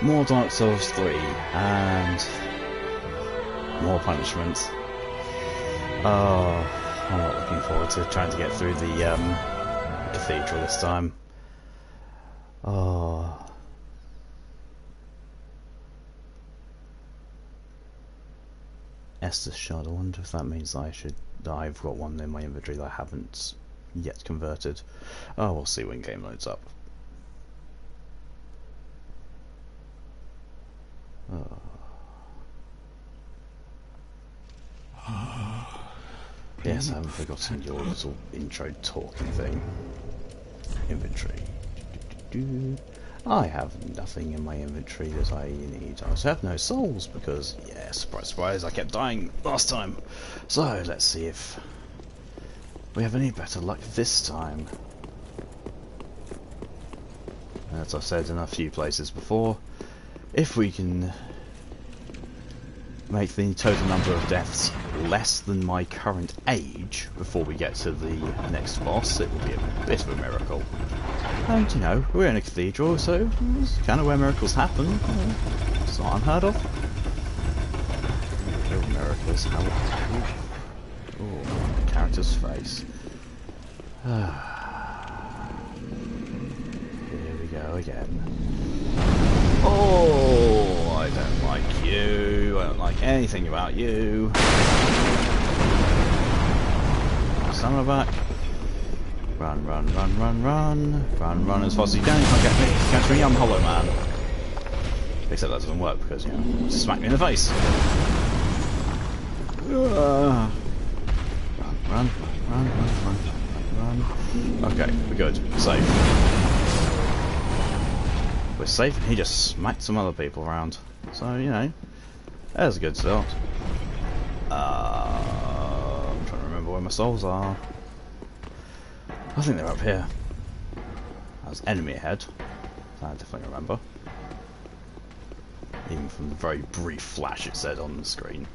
More Dark Souls 3 and more punishment. Oh, I'm not looking forward to trying to get through the Cathedral this time. Oh. Estus shard. I wonder if that means that I've got one in my inventory that I haven't yet converted. Oh, we'll see when game loads up. Oh. Yes, I haven't forgotten your little intro talking thing. Inventory. I have nothing in my inventory that I need. I also have no souls because, yeah, surprise, surprise, I kept dying last time. So, let's see if we have any better luck this time. As I've said in a few places before, if we can make the total number of deaths less than my current age before we get to the next boss, it will be a bit of a miracle. And, you know, we're in a cathedral, so it's kind of where miracles happen. It's not unheard of. Real miracles. Oh, the character's face. Here we go again. Oh, I don't like you. I don't like anything about you. Stamina back. Run, run, run, run, run. Run, run as fast as you can. You can't get me. Catch me, I'm Hollow Man. Except that doesn't work because, you know, smack me in the face. Run, run, run, run, run, run. Okay, we're good. We're safe. We're safe, and he just smacked some other people around. So, you know, there's a good start. I'm trying to remember where my souls are. I think they're up here. There's enemy ahead. I definitely remember. Even from the very brief flash it said on the screen.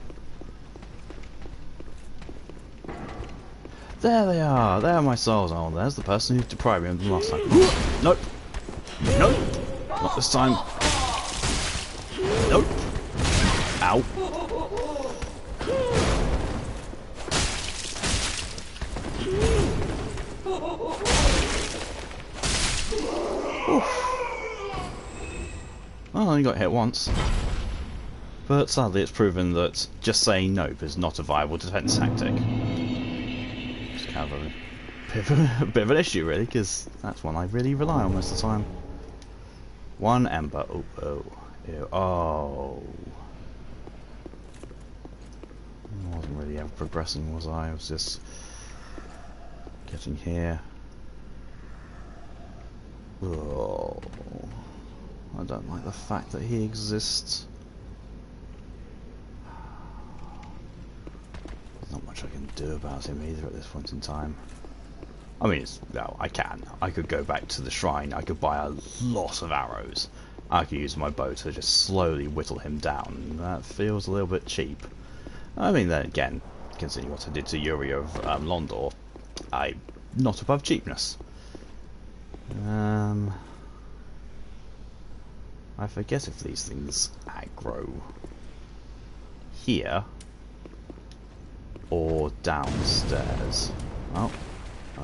There they are. There are my souls. Oh, there's the person who deprived me of them last time. Nope. Nope. Not this time. Nope. Ow. Well, I only got hit once. But sadly it's proven that just saying nope is not a viable defense tactic. It's kind of a bit of an issue really, because that's one I really rely on most of the time. One ember. Oh, oh. Ew. Oh. I wasn't really ever progressing, was I? I was just getting here. Oh. I don't like the fact that he exists. There's not much I can do about him either at this point in time. I mean, no, I can. I could go back to the shrine, I could buy a lot of arrows. I could use my bow to just slowly whittle him down. That feels a little bit cheap. I mean, then again, considering what I did to Yuri of Londor, I'm not above cheapness. I forget if these things aggro here or downstairs. Oh,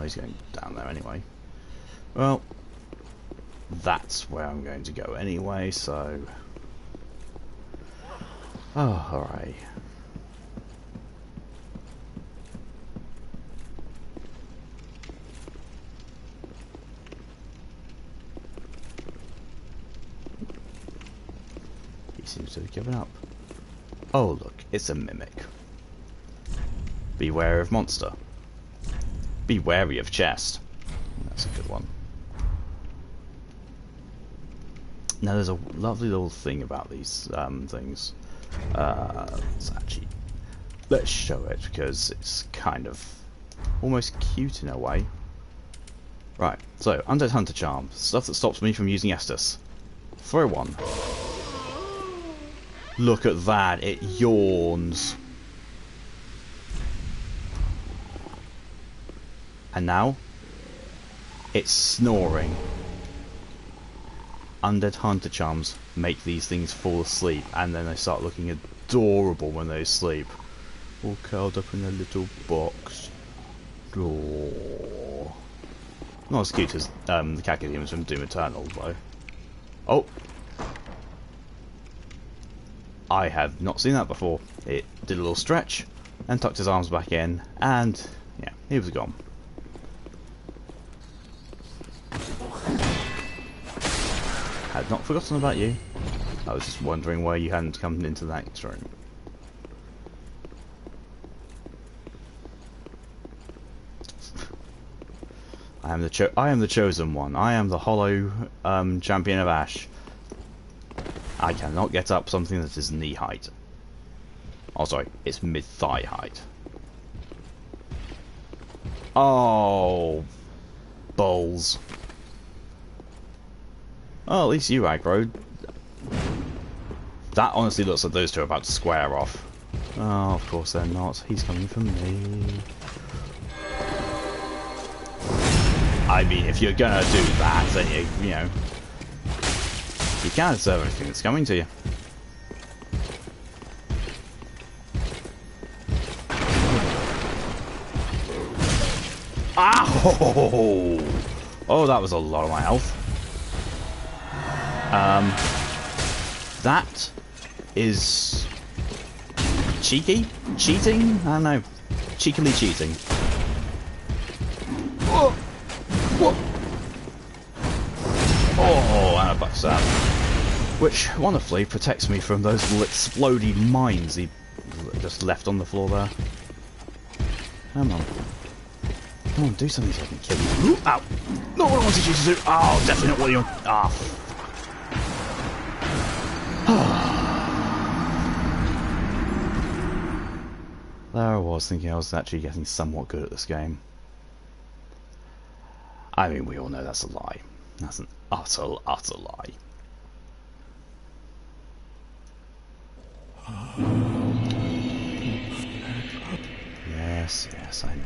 he's going down there anyway. Well, that's where I'm going to go anyway, so... Oh, alright. Seems to have given up. Oh look, it's a mimic. Beware of monster. Be wary of chest. That's a good one. Now there's a lovely little thing about these things. Let's show it because it's kind of almost cute in a way. Right, so Undead Hunter Charm, stuff that stops me from using Estus. Throw one. Look at that, it yawns. And now, it's snoring. undead hunter charms make these things fall asleep, and then they start looking adorable when they sleep. All curled up in a little box. Oh. Not as cute as the Cathedral from Doom Eternal, though. Oh! I have not seen that before. It did a little stretch, and tucked his arms back in, and yeah, he was gone. Had not forgotten about you. I was just wondering why you hadn't come into that room. I am the chosen one. I am the hollow champion of Ash. I cannot get up something that is knee height. Oh, sorry, it's mid-thigh height. Oh, balls. Oh, at least you aggroed. That honestly looks like those two are about to square off. Oh, of course they're not. He's coming for me. I mean, if you're gonna do that, then you know, you can't deserve everything that's coming to you. Ow! Oh, that was a lot of my health. That is cheeky? Cheating? I don't know. Cheekily cheating. Oh! What? Oh, and a backstab. Which, wonderfully, protects me from those little exploding mines he just left on the floor there. Come on. Come on, do something so I can kill you. Ooh, ow! Not what I wanted you to do! Oh, definitely not what you want. Ah. There I was, thinking I was actually getting somewhat good at this game. I mean, we all know that's a lie. That's an utter lie. Yes, I know.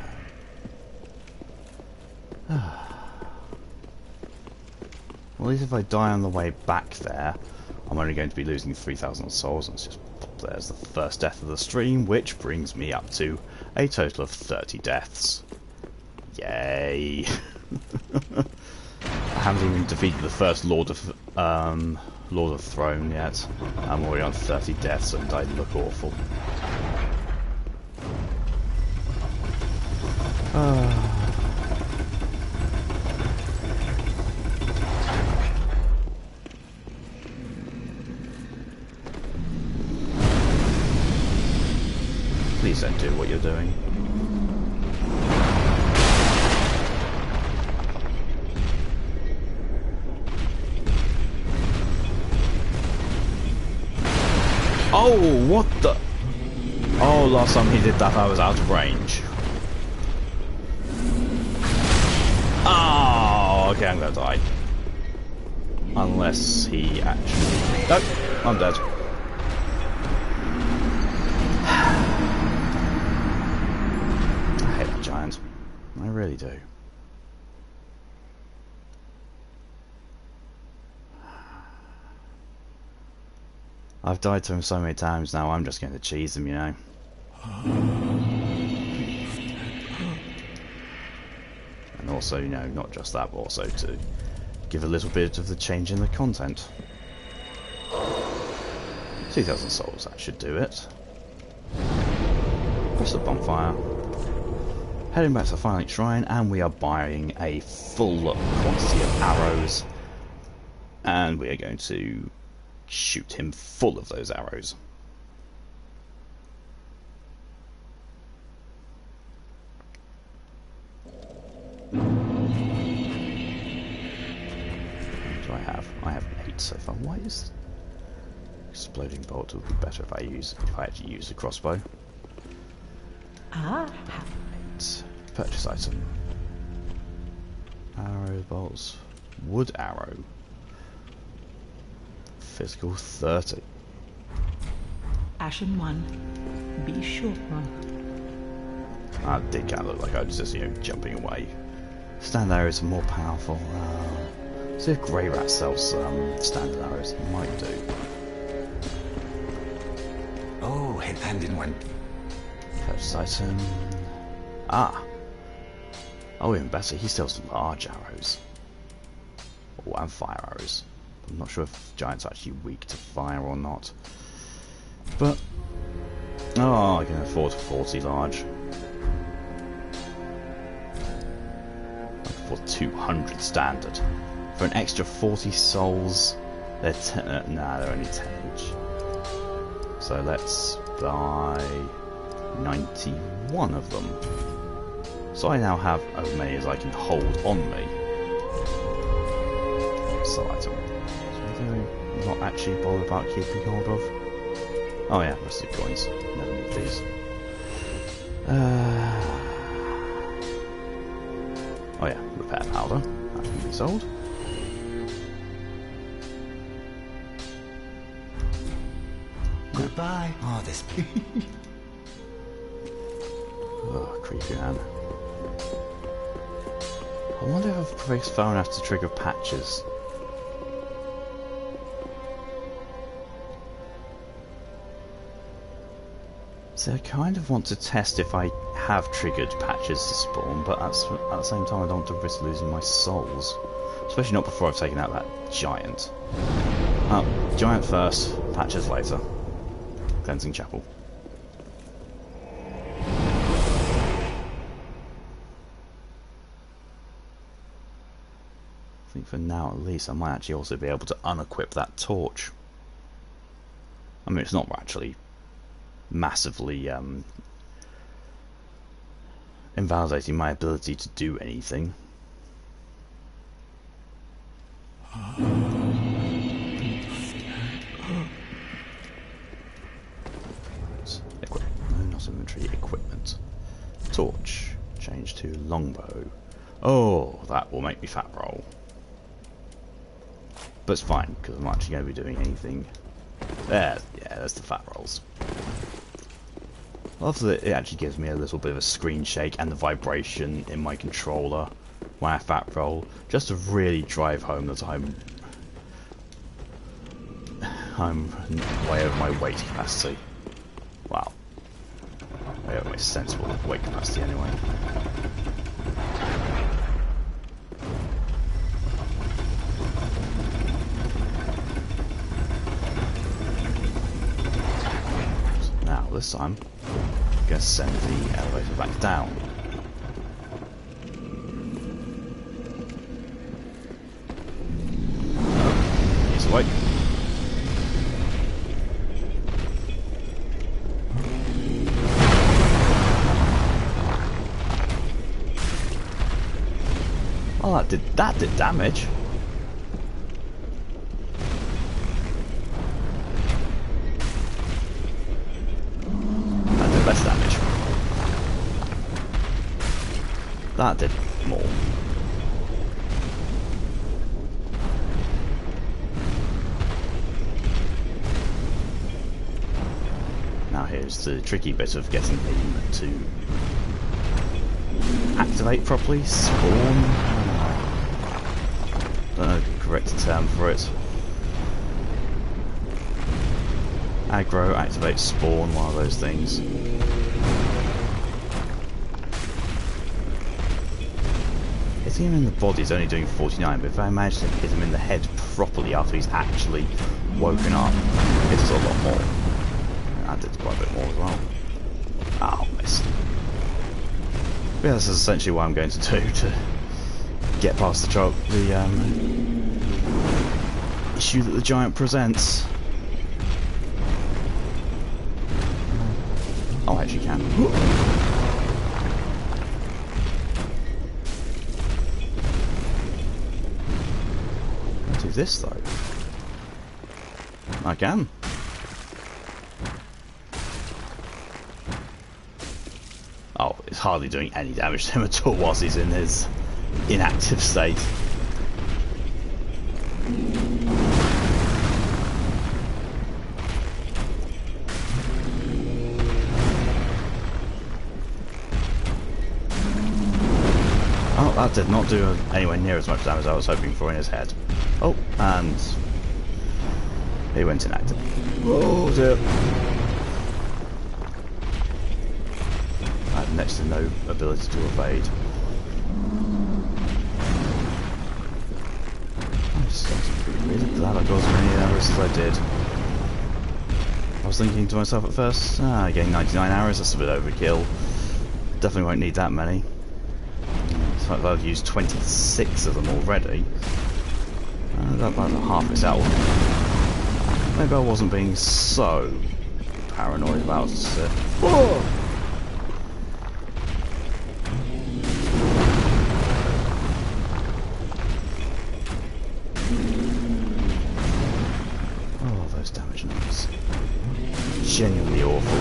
Well, at least if I die on the way back there, I'm only going to be losing 3,000 souls, and it's just there's the first death of the stream, which brings me up to a total of 30 deaths. Yay! I haven't even defeated the first Lord of Throne yet. I'm already on 30 deaths, and I look awful. Please don't do what you're doing. Oh, what the? Oh, last time he did that I was out of range. Oh, okay, I'm gonna die. Unless he actually... Nope, I'm dead. I hate that giant. I really do. I've died to him so many times now, I'm just going to cheese him, you know. And also, you know, not just that, but also to give a little bit of the change in the content. 2,000 souls, that should do it. Press the bonfire. Heading back to the Final Shrine, and we are buying a full quantity of arrows. And we are going to shoot him full of those arrows. What do I have? I have 8 so far. Why is exploding bolt would be better if I actually use the crossbow. Ah. Right. Purchase item. Arrow bolts. Wood arrow. Physical 30. Ashen 1. Be short 1. That did kind of look like I was just, you know, jumping away. Stand arrows are more powerful. See if Grey Rat sells standard arrows. It might do. Oh, hand-handed one. Purchase item. Ah! Oh, even better, he sells large arrows. Oh, and fire arrows. I'm not sure if giants are actually weak to fire or not. But, oh, I can afford 40 large. I can afford 200 standard. For an extra 40 souls, they're they're only 10 each. So let's buy 91 of them. So I now have as many as I can hold on me. So item. So not actually bothered about keeping hold of. Oh yeah, rusted coins. Never need these. Oh yeah, repair powder. That can be sold. Goodbye. Oh, this. Oh, creepy man. I wonder if I've progressed far enough to trigger patches. So I kind of want to test if I have triggered patches to spawn, but at the same time I don't want to risk losing my souls. Especially not before I've taken out that giant. Giant first, patches later. Cleansing Chapel. I think for now at least I might actually also be able to unequip that torch. I mean, it's not actually massively invalidating my ability to do anything. No, not inventory. Equipment. Torch. Change to longbow. Oh, that will make me fat roll. But it's fine, because I'm not actually going to be doing anything. There, yeah, there's the fat rolls. I love that it actually gives me a little bit of a screen shake and the vibration in my controller when I fat roll, just to really drive home that I'm way over my weight capacity. Wow. Way over my sensible weight capacity anyway. Now, this time, I'm going to send the elevator back down. He's awake. Oh, that did damage. That did less damage. That did more. Now here's the tricky bit of getting him to activate properly, spawn. Don't know the correct term for it. Aggro, activate, spawn, one of those things. Hitting him in the body is only doing 49, but if I manage to hit him in the head properly after he's actually woken up, it does a lot more. That did quite a bit more as well. Oh, missed. Yeah, this is essentially what I'm going to do to get past the issue that the giant presents. Oh, I actually can. I'll do this though. I can. Oh, it's hardly doing any damage to him at all whilst he's in his inactive state. Oh, That did not do anywhere near as much damage as I was hoping for in his head. Oh, and he went inactive. Oh dear. I have next to no ability to evade. I'm really glad I got as many arrows as I did. I was thinking to myself at first, getting 99 arrows, that's a bit overkill. Definitely won't need that many. In fact, I've used 26 of them already. About half its health. Maybe I wasn't being so paranoid about it. Oh! Oh, those damage numbers. Genuinely awful.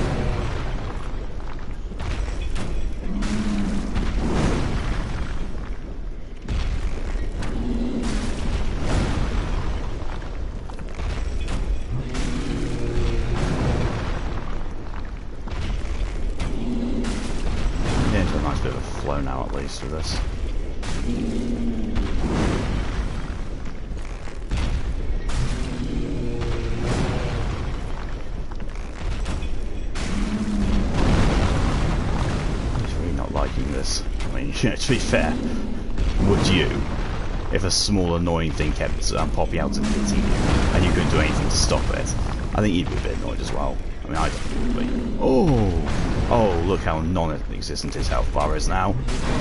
Now at least for this. He's really not liking this. I mean, to be fair, would you? If a small annoying thing kept popping out and hitting you, and you couldn't do anything to stop it, I think you'd be a bit annoyed as well. I mean, I don't really. Oh, look how non-existent his health bar is now.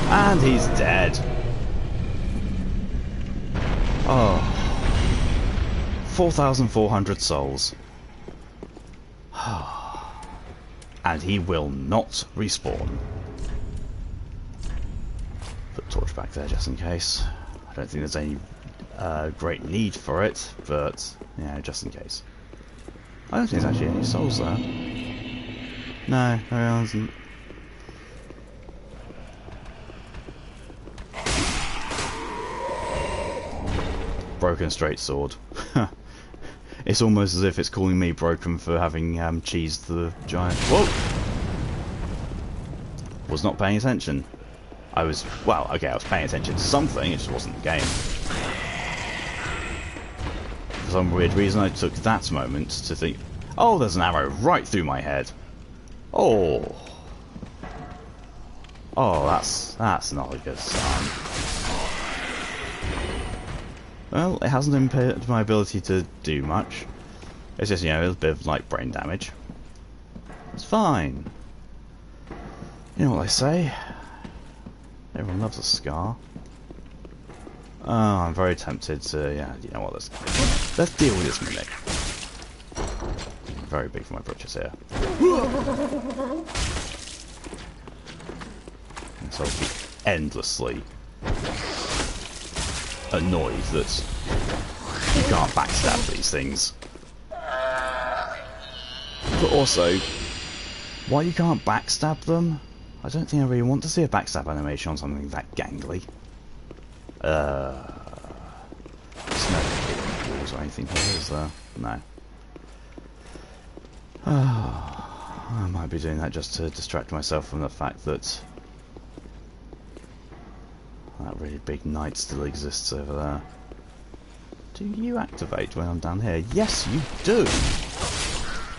And he's dead. Oh. 4,400 souls. And he will not respawn. Put the torch back there just in case. I don't think there's any great need for it, but, yeah, just in case. I don't think there's actually any souls there. No, there isn't. Broken straight sword. It's almost as if it's calling me broken for having cheesed the giant. Whoa! Was not paying attention. I was, well, okay, I was paying attention to something, it just wasn't the game. For some weird reason I took that moment to think, oh, there's an arrow right through my head. Oh. Oh, that's not a good sign. Well, it hasn't impaired my ability to do much. It's just, you know, a bit of like brain damage. It's fine. You know what they say? Everyone loves a scar. Oh, I'm very tempted to, yeah, you know what, let's deal with this mimic. Very big for my britches here. And so I'll be endlessly annoyed that you can't backstab these things. But also, why you can't backstab them? I don't think I really want to see a backstab animation on something that gangly. There's no walls or anything here, is there? No. I might be doing that just to distract myself from the fact that that really big knight still exists over there. Do you activate when I'm down here? Yes, you do!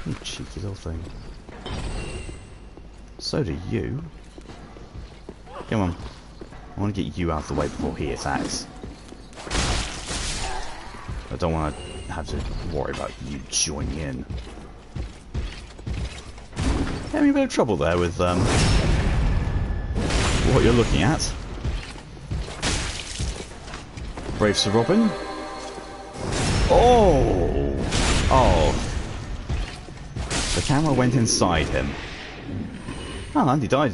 You cheeky little thing. So do you. Come on. I want to get you out of the way before he attacks. I don't want to have to worry about you joining in. Having a bit of trouble there with what you're looking at. Brave Sir Robin. Oh! Oh. The camera went inside him. Oh, and he died.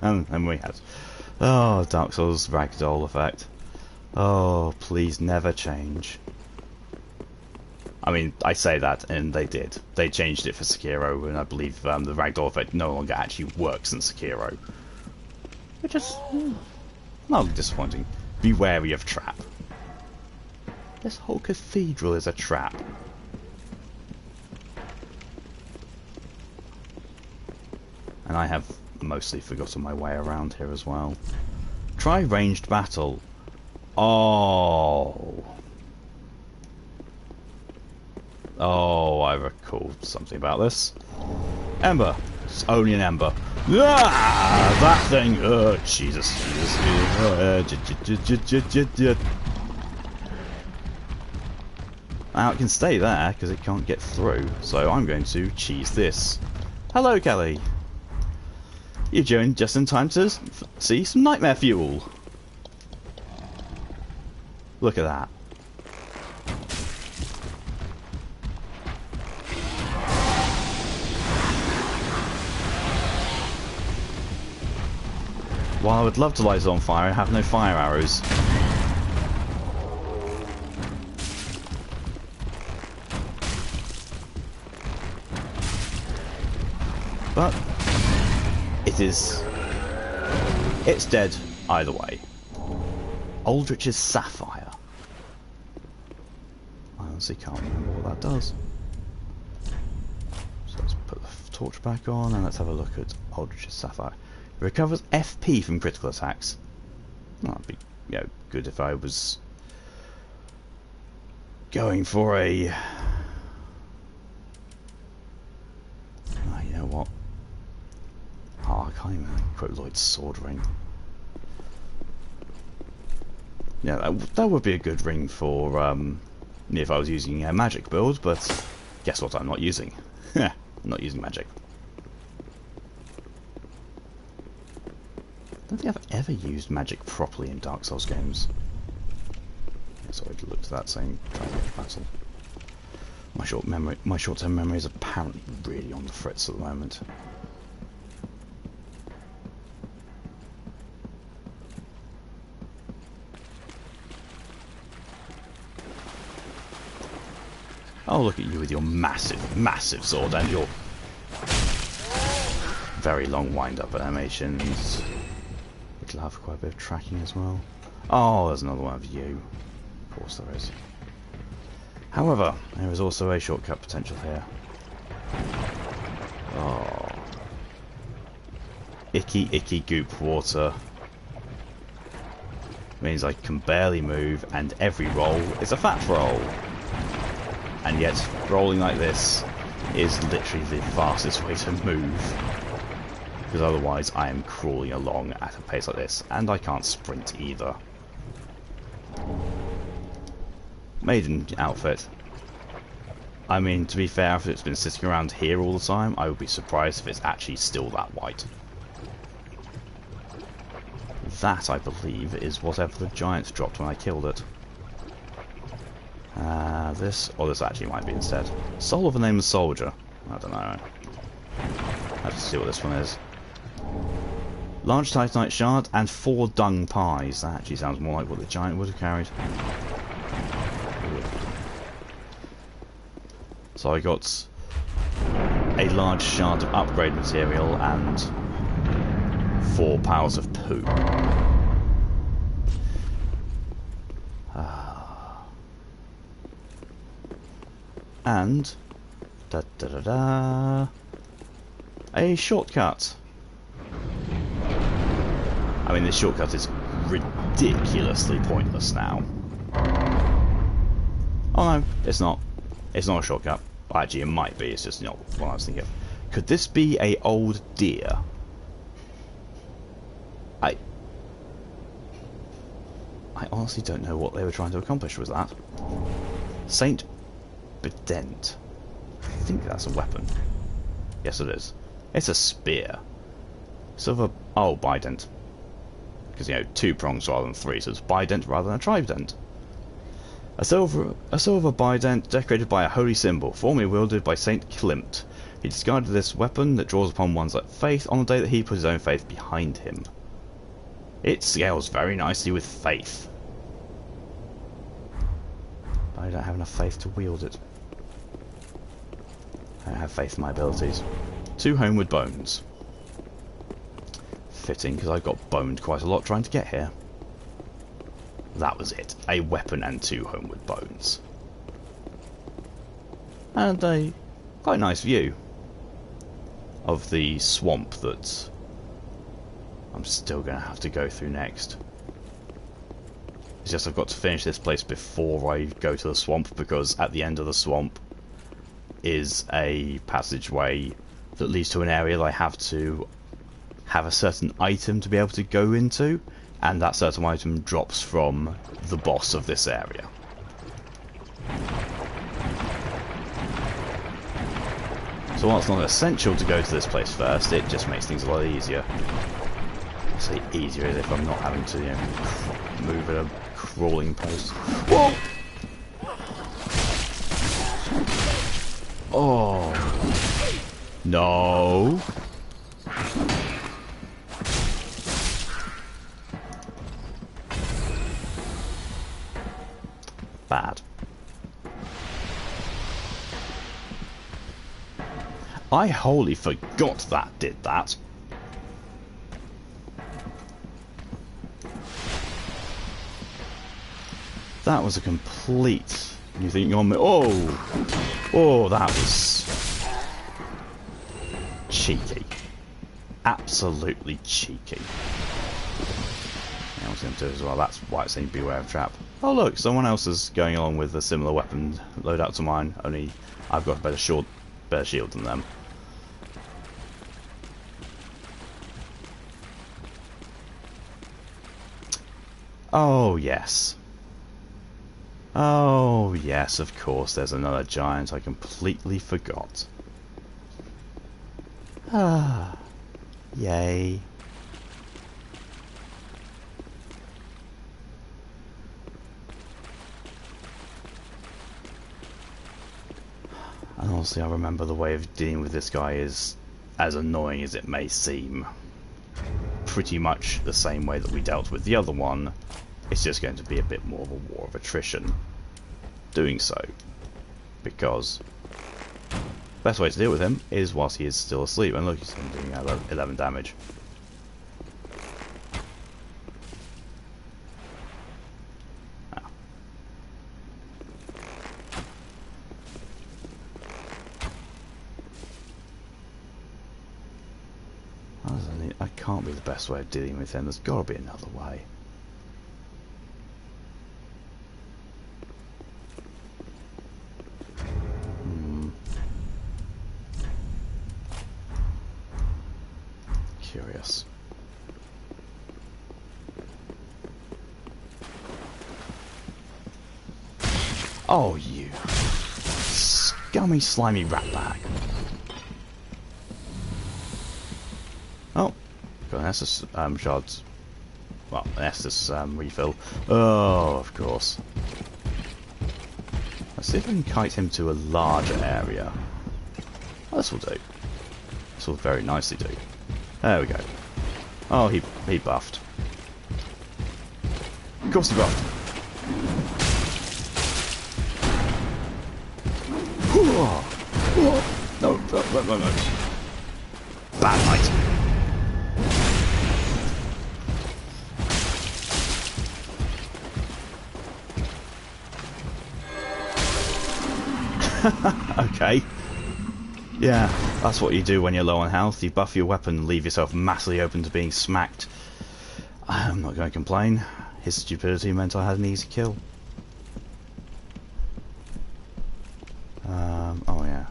and we had. Oh, Dark Souls ragdoll effect. Oh, please never change. I mean, I say that, and they did. They changed it for Sekiro, and I believe the ragdoll effect no longer actually works in Sekiro. Which is not disappointing. Be wary of trap. This whole cathedral is a trap. And I have mostly forgotten my way around here as well. Try ranged battle. Oh. Oh, I recall something about this. Ember. It's only an ember. Ah, that thing. Jesus. Now it can stay there because it can't get through. So I'm going to cheese this. Hello, Kelly. You joined just in time to see some nightmare fuel. Look at that. While I would love to light it on fire, I have no fire arrows. But it's dead either way. Aldrich's Sapphire. I honestly can't remember what that does. So let's put the torch back on and let's have a look at Aldrich's Sapphire. It recovers FP from critical attacks. Well, that'd be, you know, good if I was going for a... Oh, you know what? Oh, I can't even quote Lloyd's sword ring. Yeah, that would be a good ring for if I was using a magic build, but guess what I'm not using? I'm not using magic. I don't think I've ever used magic properly in Dark Souls games. So I'd look to that saying Dragon Battle. My short-term memory is apparently really on the fritz at the moment. Oh, look at you with your massive, massive sword and your very long wind-up animations. It'll have quite a bit of tracking as well. Oh, there's another one of you. Of course there is. However, there is also a shortcut potential here. Oh. Icky, icky goop water. Means I can barely move, and every roll is a fat roll. And yet, rolling like this is literally the fastest way to move. Because otherwise I am crawling along at a pace like this, and I can't sprint either. Maiden outfit. I mean, to be fair, if it's been sitting around here all the time, I would be surprised if it's actually still that white. That, I believe, is whatever the giant dropped when I killed it. This actually might be instead. Soul of a Nameless Soldier. I don't know. Let's see what this one is. Large Titanite Shard and 4 dung pies. That actually sounds more like what the giant would have carried. So I got a large shard of upgrade material and 4 piles of poo. And a shortcut. I mean, this shortcut is ridiculously pointless now. Oh no, it's not. It's not a shortcut. Well, actually, it might be. It's just not what I was thinking of. Could this be a old deer? I honestly don't know what they were trying to accomplish with that. Saint Bedent. I think that's a weapon. Yes, it is. It's a spear. Silver. Oh, bident. Because, you know, 2 prongs rather than 3, so it's bident rather than a trident. A silver bident decorated by a holy symbol, formerly wielded by Saint Klimt. He discarded this weapon that draws upon one's faith on the day that he put his own faith behind him. It scales very nicely with faith. But I don't have enough faith to wield it. I don't have faith in my abilities. 2 homeward bones. Fitting, because I got boned quite a lot trying to get here. That was it. A weapon and 2 homeward bones. And a quite nice view of the swamp that I'm still going to have to go through next. It's just I've got to finish this place before I go to the swamp, because at the end of the swamp is a passageway that leads to an area that I have to have a certain item to be able to go into, and that certain item drops from the boss of this area. So while it's not essential to go to this place first, it just makes things a lot easier. I say easier as if I'm not having to, you know, move at a crawling pace. Whoa! Oh no! Bad. I wholly forgot that did that. That was a complete... You think you're on me? Oh! Oh, that was... cheeky. Absolutely cheeky. I was going to do as well. That's why it's saying beware of trap. Oh look, someone else is going along with a similar weapon loadout to mine, only I've got a better shield than them. Oh yes. Oh yes, of course there's another giant. I completely forgot. Ah. Yay. And honestly, I remember the way of dealing with this guy is, as annoying as it may seem, pretty much the same way that we dealt with the other one. It's just going to be a bit more of a war of attrition doing so, because the best way to deal with him is whilst he is still asleep. And look, he's doing 11 damage. That can't be the best way of dealing with him. There's got to be another way. Curious. Oh, you scummy, slimy ratbag. Oh, got an Estus shards. Well, an Estus refill. Oh, of course. Let's see if I can kite him to a larger area. Oh, this will do. This will very nicely do. There we go. Oh, he buffed. Of course he buffed. No, no. Bad night. Okay. Yeah, that's what you do when you're low on health. You buff your weapon and leave yourself massively open to being smacked. I'm not going to complain. His stupidity meant I had an easy kill. Oh yeah.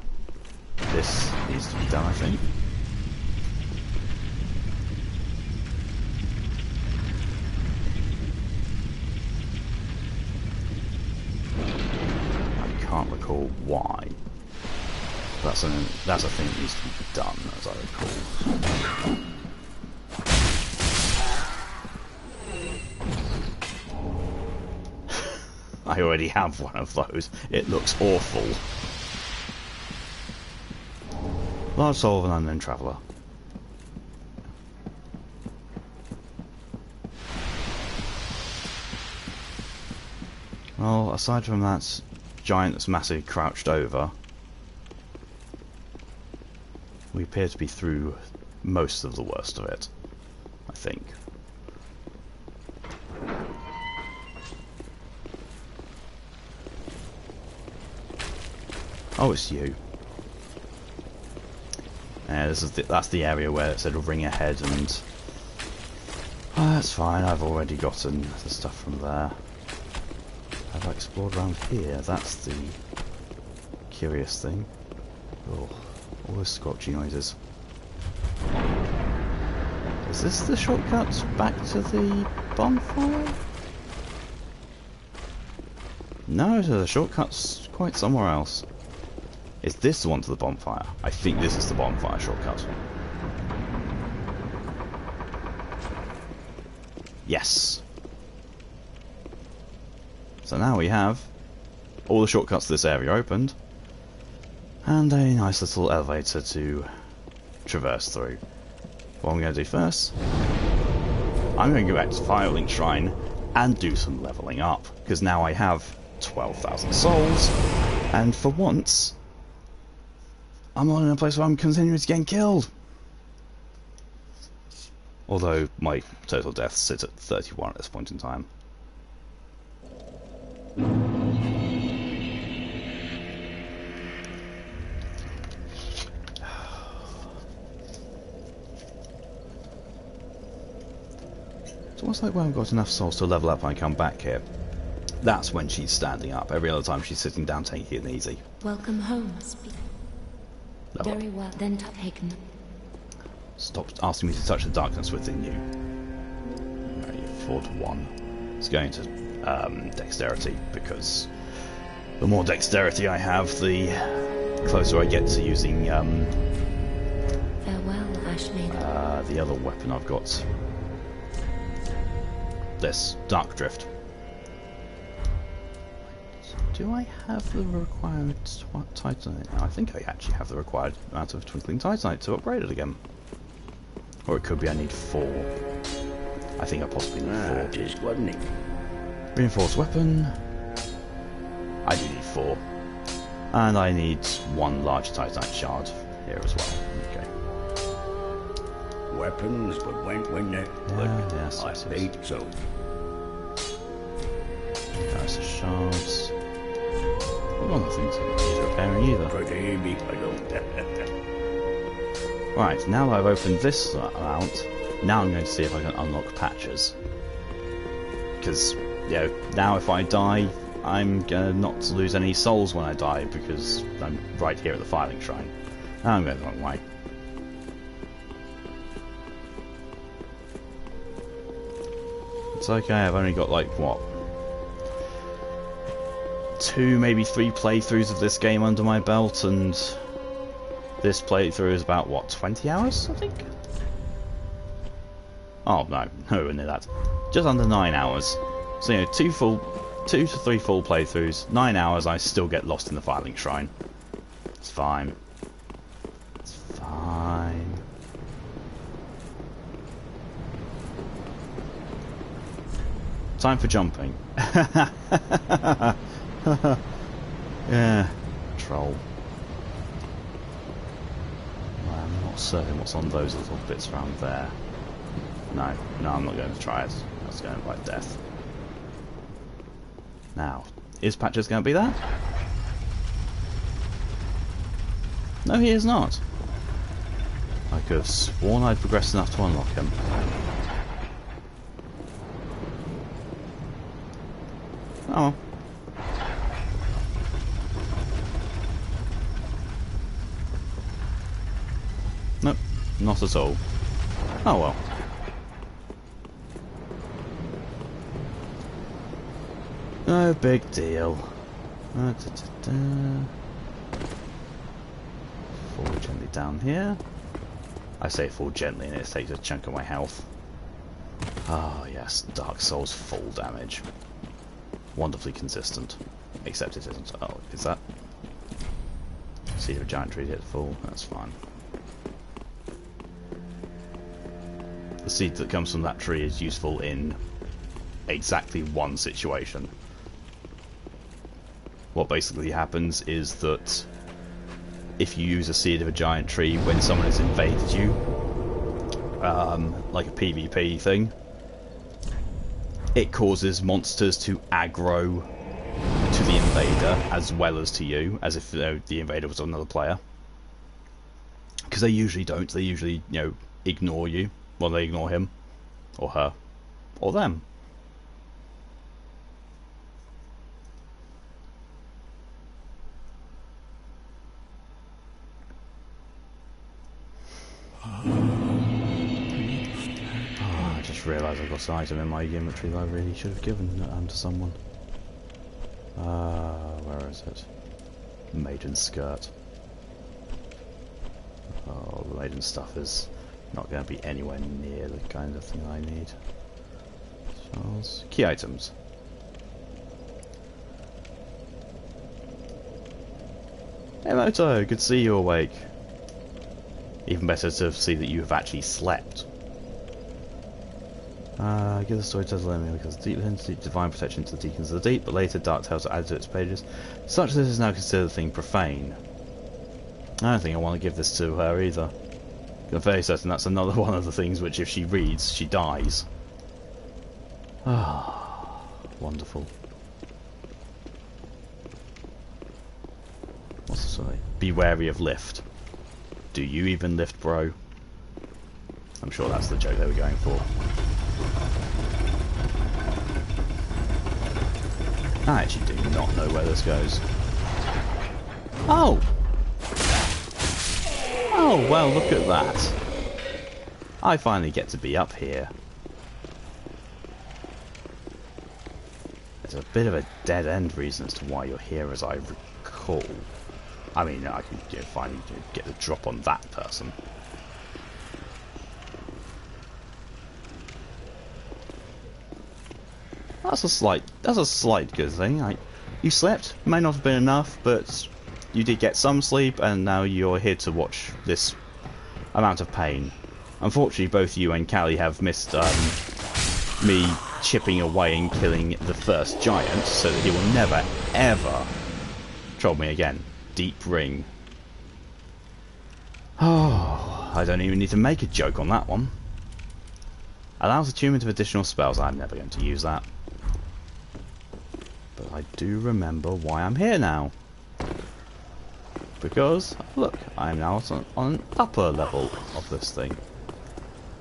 This needs to be done, I think. I can't recall why. That's a thing that needs to be done, as I recall. I already have one of those. It looks awful. Large soul of an unknown traveller. Well, aside from that giant that's massively crouched over, we appear to be through most of the worst of it, I think. Oh, it's you. Yeah, that's the area where it said ring ahead, and That's fine, I've already gotten the stuff from there. Have I explored around here? That's the curious thing. Oh, all those squelchy noises. Is this the shortcut back to the bonfire? No, the shortcut's quite somewhere else. Is this the one to the bonfire? I think this is the bonfire shortcut. Yes. So now we have all the shortcuts to this area opened, and a nice little elevator to traverse through. What I'm going to do first, I'm going to go back to Firelink Shrine and do some leveling up, because now I have 12,000 souls, and for once, I'm not in a place where I'm continuing to get killed. Although my total deaths sit at 31 at this point in time. It's almost like when I've got enough souls to level up and I come back here. That's when she's standing up. Every other time she's sitting down taking it easy. Welcome home, speak. Level Very up. well, then taken. Stop asking me to touch the darkness within you. No, you're 4 to 1. It's going to dexterity, because the more dexterity I have, the closer I get to using Farewell, Ashmaid. the other weapon I've got. This, Dark Drift. Do I have the required Titanite now? I think I actually have the required amount of Twinkling Titanite to upgrade it again. Or it could be I need 4. I think I possibly need 4. Just wasn't it? Reinforced weapon. I do need 4. And I need 1 large Titanite shard here as well. Okay. Weapons, but when they... Yes, I yes, think so. There's the shards. I've got nothing to need repairing either. Pretty me, I don't. Right, now that I've opened this amount, now I'm going to see if I can unlock patches. Because, you know, now if I die, I'm going to not lose any souls when I die, because I'm right here at the Firelink Shrine. Now I'm going the wrong way. It's okay, I've only got like, what? 2, maybe 3 playthroughs of this game under my belt, and this playthrough is about, what, 20 hours, I think? Oh, no, nowhere near that. Just under 9 hours. So, you know, 2 to 3 full playthroughs, 9 hours, I still get lost in the Firelink Shrine. It's fine. It's fine. Time for jumping. Yeah, troll. I'm not certain what's on those little bits around there. No, I'm not going to try it. That's going to invite death. Now, is Patches going to be there? No, he is not. I could have sworn I'd progressed enough to unlock him. Oh. Nope, not at all. Oh well. No big deal. Fall gently down here. I say fall gently and it takes a chunk of my health. Ah yes, Dark Souls full damage. Wonderfully consistent. Except it isn't. Oh, is that? Seed of a giant tree hit full, that's fine. The seed that comes from that tree is useful in exactly one situation. What basically happens is that if you use a seed of a giant tree when someone has invaded you, like a PvP thing, it causes monsters to aggro to the invader as well as to you, as if the invader was another player. Because they usually don't. They usually, ignore you. Well, they ignore him or her. Or them. Oh, I just realised I've got an item in my inventory that I really should have given to someone. Where is it? Maiden skirt. Oh, the maiden stuff is not going to be anywhere near the kind of thing I need. Charles. Key items. Hey Moto, good to see you awake. Even better to see that you have actually slept. Give the story to Lemmy because deep into divine protection to the Deacons of the Deep, but later dark tales are added to its pages. Such as this is now considered a thing profane. I don't think I want to give this to her either. I'm very certain that's another one of the things which if she reads, she dies. Ah, wonderful. What's this way? Be wary of lift. Do you even lift, bro? I'm sure that's the joke they were going for. I actually do not know where this goes. Oh! Oh, well, look at that. I finally get to be up here. There's a bit of a dead-end reason as to why you're here, as I recall. I mean, I can finally get the drop on that person. That's a slight good thing. You slept, may not have been enough, but you did get some sleep, and now you're here to watch this amount of pain. Unfortunately, both you and Callie have missed me chipping away and killing the first giant, so that he will never, ever troll me again. Deep ring. Oh, I don't even need to make a joke on that one. Allows attunement of additional spells. I'm never going to use that. But I do remember why I'm here now. Because, look, I'm now on an upper level of this thing.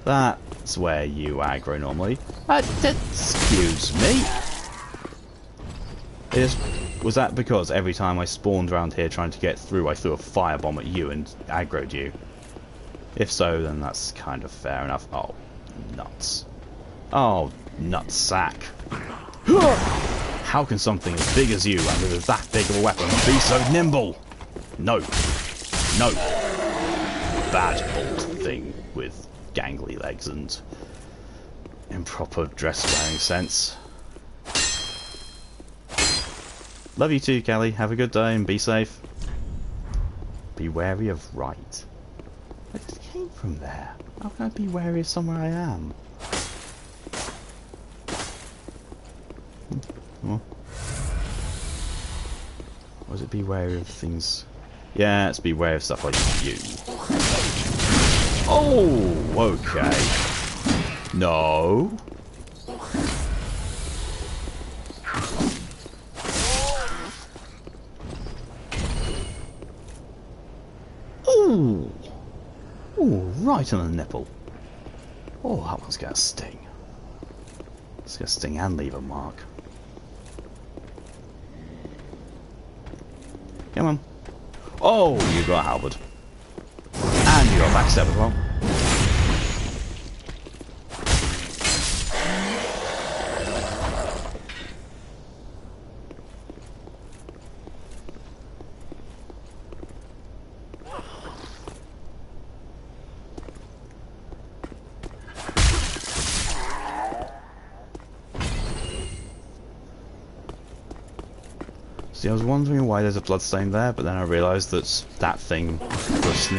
That's where you aggro normally. Excuse me? Was that because every time I spawned around here trying to get through, I threw a firebomb at you and aggroed you? If so, then that's kind of fair enough. Oh, nuts. Oh, nutsack. How can something as big as you and with that big of a weapon be so nimble? No. No. Bad old thing with gangly legs and improper dress-wearing sense. Love you too, Callie. Have a good day and be safe. Be wary of right. I just came from there. How can I be wary of somewhere I am? Or was it be wary of things? Yeah, it's be wary of stuff like you. Oh, okay. No. Ooh. Ooh, right on the nipple. Oh, that one's gonna sting. It's gonna sting and leave a mark. Come on. Oh, you got a halberd. And you got a backstep as well. See, I was wondering why there's a bloodstain there, but then I realised that that thing was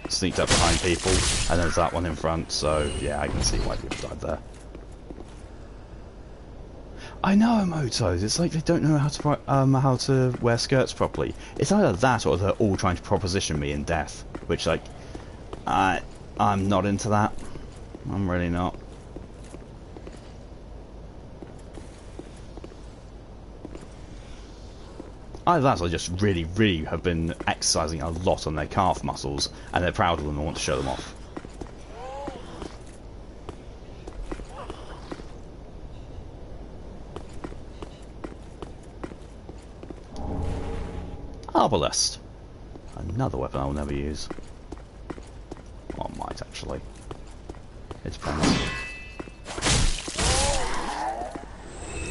sneaked up behind people, and there's that one in front, so yeah, I can see why people died there. I know, Motos, it's like they don't know how to wear skirts properly. It's either that or they're all trying to proposition me in death, which, like, I'm not into that. I'm really not. Either that, or I just really have been exercising a lot on their calf muscles, and they're proud of them and want to show them off. Arbalest. Another weapon I'll never use. Well, I might actually. It depends.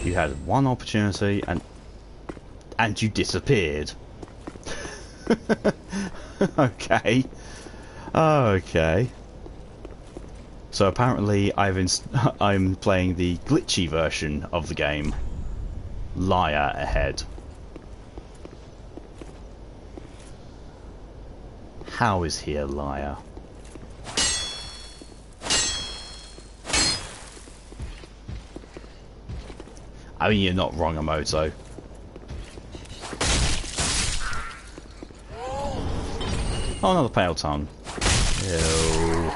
You had one opportunity and you disappeared. Okay. Okay. So apparently I'm playing the glitchy version of the game. Liar ahead. How is he a liar? I mean, you're not wrong, Amoto. Oh, another pale tongue. Ew.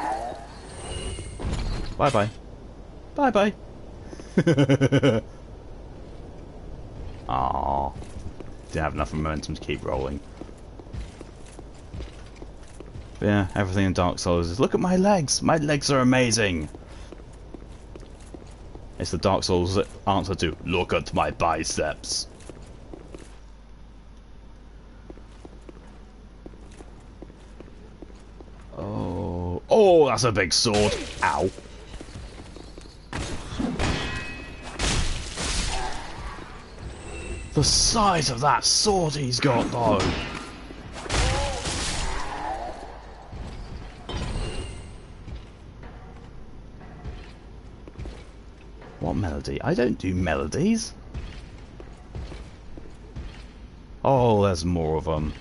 Bye bye. Bye bye. Aww. Didn't have enough momentum to keep rolling. But yeah, everything in Dark Souls is, look at my legs! My legs are amazing! It's the Dark Souls answer to, look at my biceps. Oh, oh, that's a big sword. Ow. The size of that sword he's got, though. What melody? I don't do melodies. Oh, there's more of them.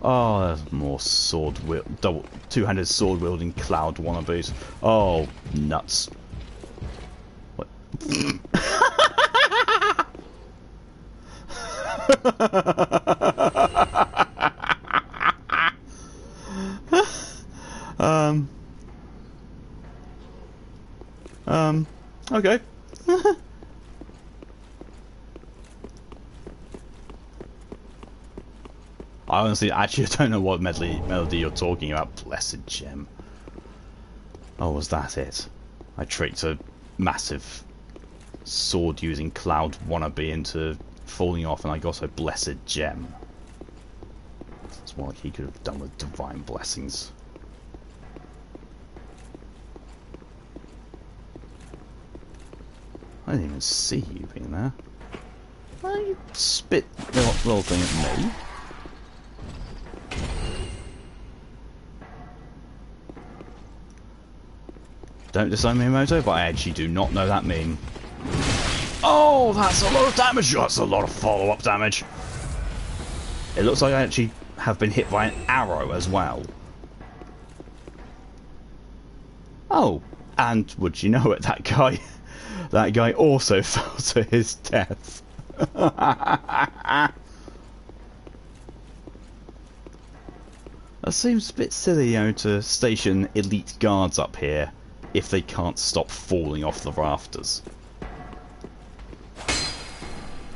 Oh, there's more two-handed sword wielding cloud wannabes. Oh, nuts. What? Okay. I honestly actually don't know what melody you're talking about. Blessed gem. Oh, was that it? I tricked a massive sword-using cloud wannabe into falling off, and I got a blessed gem. That's what he could have done with divine blessings. I didn't even see you being there. Why you spit little thing at me? Don't disown me, Miyamoto, but I actually do not know that meme. Oh, that's a lot of damage! That's a lot of follow-up damage. It looks like I actually have been hit by an arrow as well. Oh, and would you know it, that guy also fell to his death. That seems a bit silly, you know, to station elite guards up here if they can't stop falling off the rafters.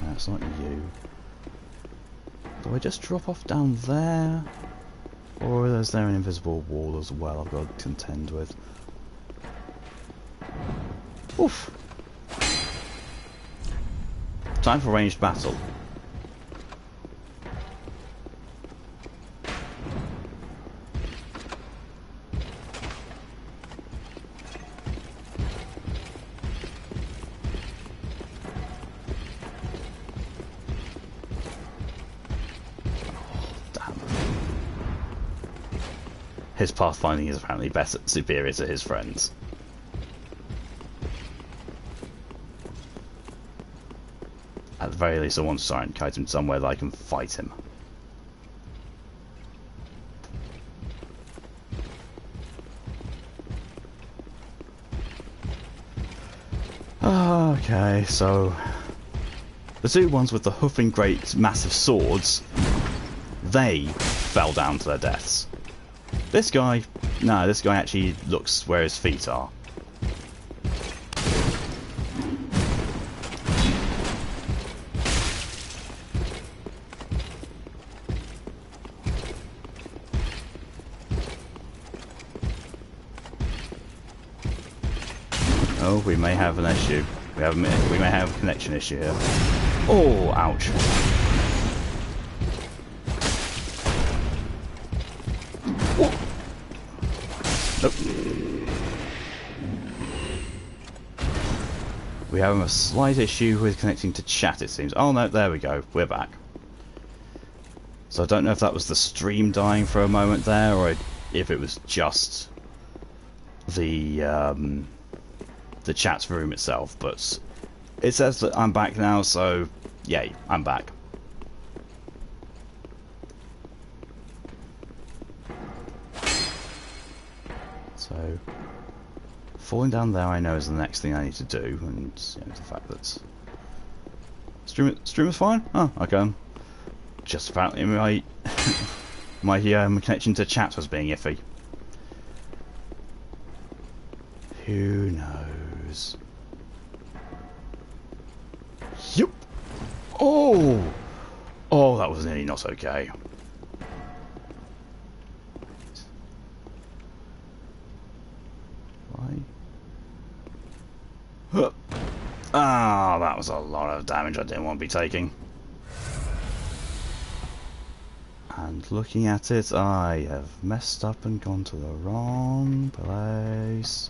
That's not you. Do I just drop off down there? Or is there an invisible wall as well I've got to contend with? Oof. Time for ranged battle. His pathfinding is apparently superior to his friends. At the very least, I want to try and kite him somewhere that I can fight him. Okay, so the two ones with the hoofing great massive swords, they fell down to their deaths. This guy, no, this guy actually looks where his feet are. Oh, we may have an issue. We may have a connection issue here. Oh, ouch. We have a slight issue with connecting to chat, it seems. Oh no, there we go. We're back. So I don't know if that was the stream dying for a moment there, or if it was just the chat room itself. But it says that I'm back now, so yay, I'm back. So falling down there, I know, is the next thing I need to do, and the fact that stream is fine. Oh, okay. Just apparently my my connection to chat was being iffy. Who knows? Yup. Oh, that was nearly not okay. Why? Ah, that was a lot of damage I didn't want to be taking. And looking at it, I have messed up and gone to the wrong place.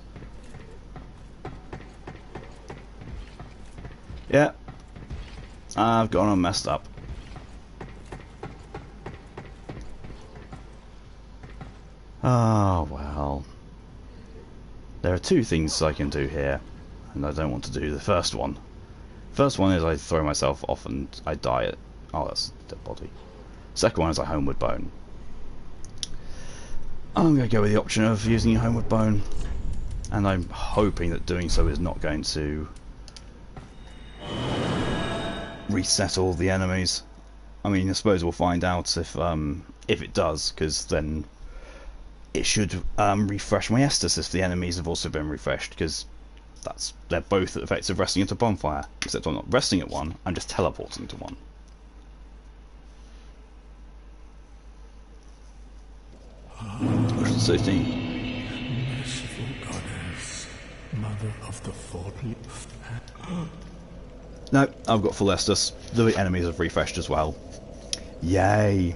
Yeah, I've gone and messed up. Oh well. There are two things I can do here, and I don't want to do the first one. First one is I throw myself off and I die. Oh, that's a dead body. Second one is a homeward bone. I'm going to go with the option of using a homeward bone, and I'm hoping that doing so is not going to reset all the enemies. I mean, I suppose we'll find out if it does, because then it should refresh my Estus if the enemies have also been refreshed, because they're both effective resting at a bonfire, except I'm not resting at one, I'm just teleporting to one. Question 16. Merciful goddess, mother of the faultless. No, I've got full Estus. The enemies have refreshed as well. Yay.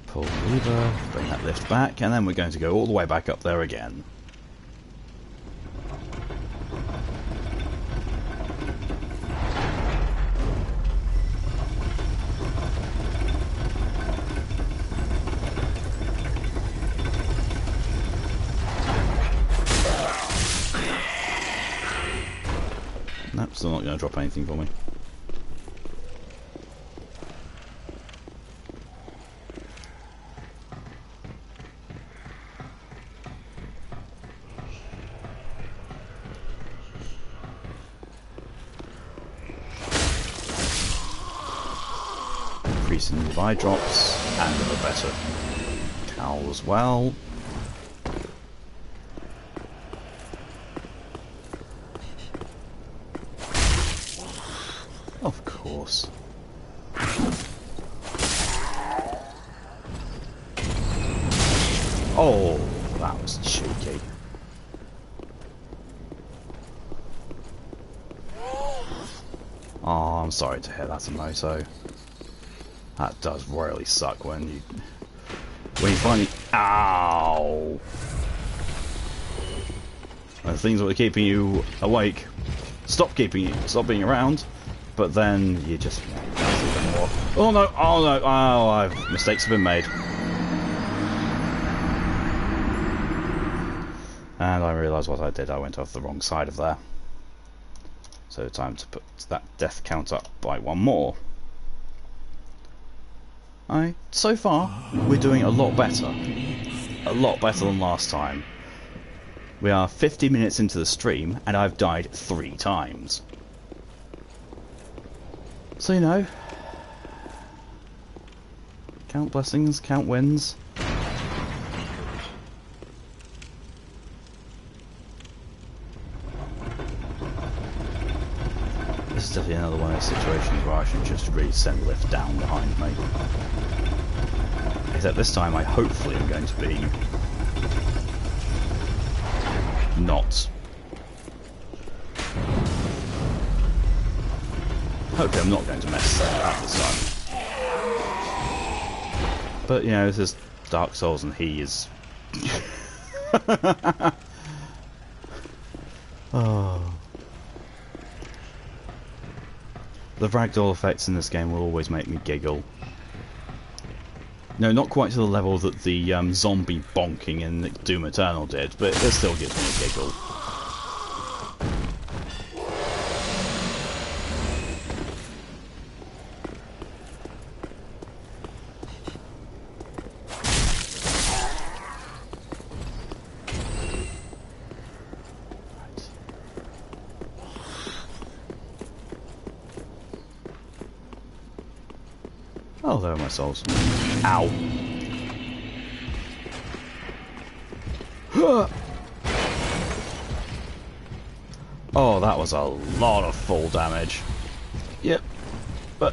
Pull the lever, bring that lift back, and then we're going to go all the way back up there again. Nope, still not going to drop anything for me. Increasing the buy drops and a better cowl as well. Of course. Oh, that was cheeky. Oh, I'm sorry to hear that, Emoto. That does royally suck when you finally. Ow! When things that were keeping you awake stop being around. But then you just more. Oh no! Oh no! Oh, mistakes have been made, and I realised what I did. I went off the wrong side of there. So time to put that death count up by one more. So far, we're doing a lot better than last time. We are 50 minutes into the stream, and I've died 3 times. So, you know, count blessings, count wins. This is definitely another one of those situations where I should just really send lift down behind me. Except this time I hopefully am going to be not Hopefully I'm not going to mess up this time. But, you know, this is Dark Souls and he is... Oh. The ragdoll effects in this game will always make me giggle. No, not quite to the level that the zombie bonking in Doom Eternal did, but it still gives me a giggle. Oh, there are my souls. Ow. Oh, that was a lot of full damage. Yep. But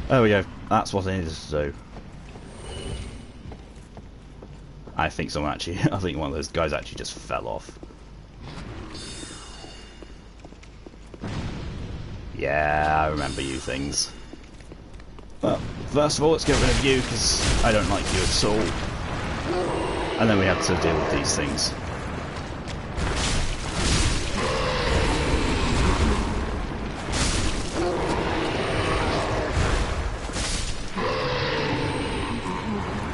there we go. That's what I needed to do. I think someone actually... I think one of those guys actually just fell off. Yeah, I remember you things. Well, first of all, let's get rid of you, because I don't like you at all. And then we have to deal with these things.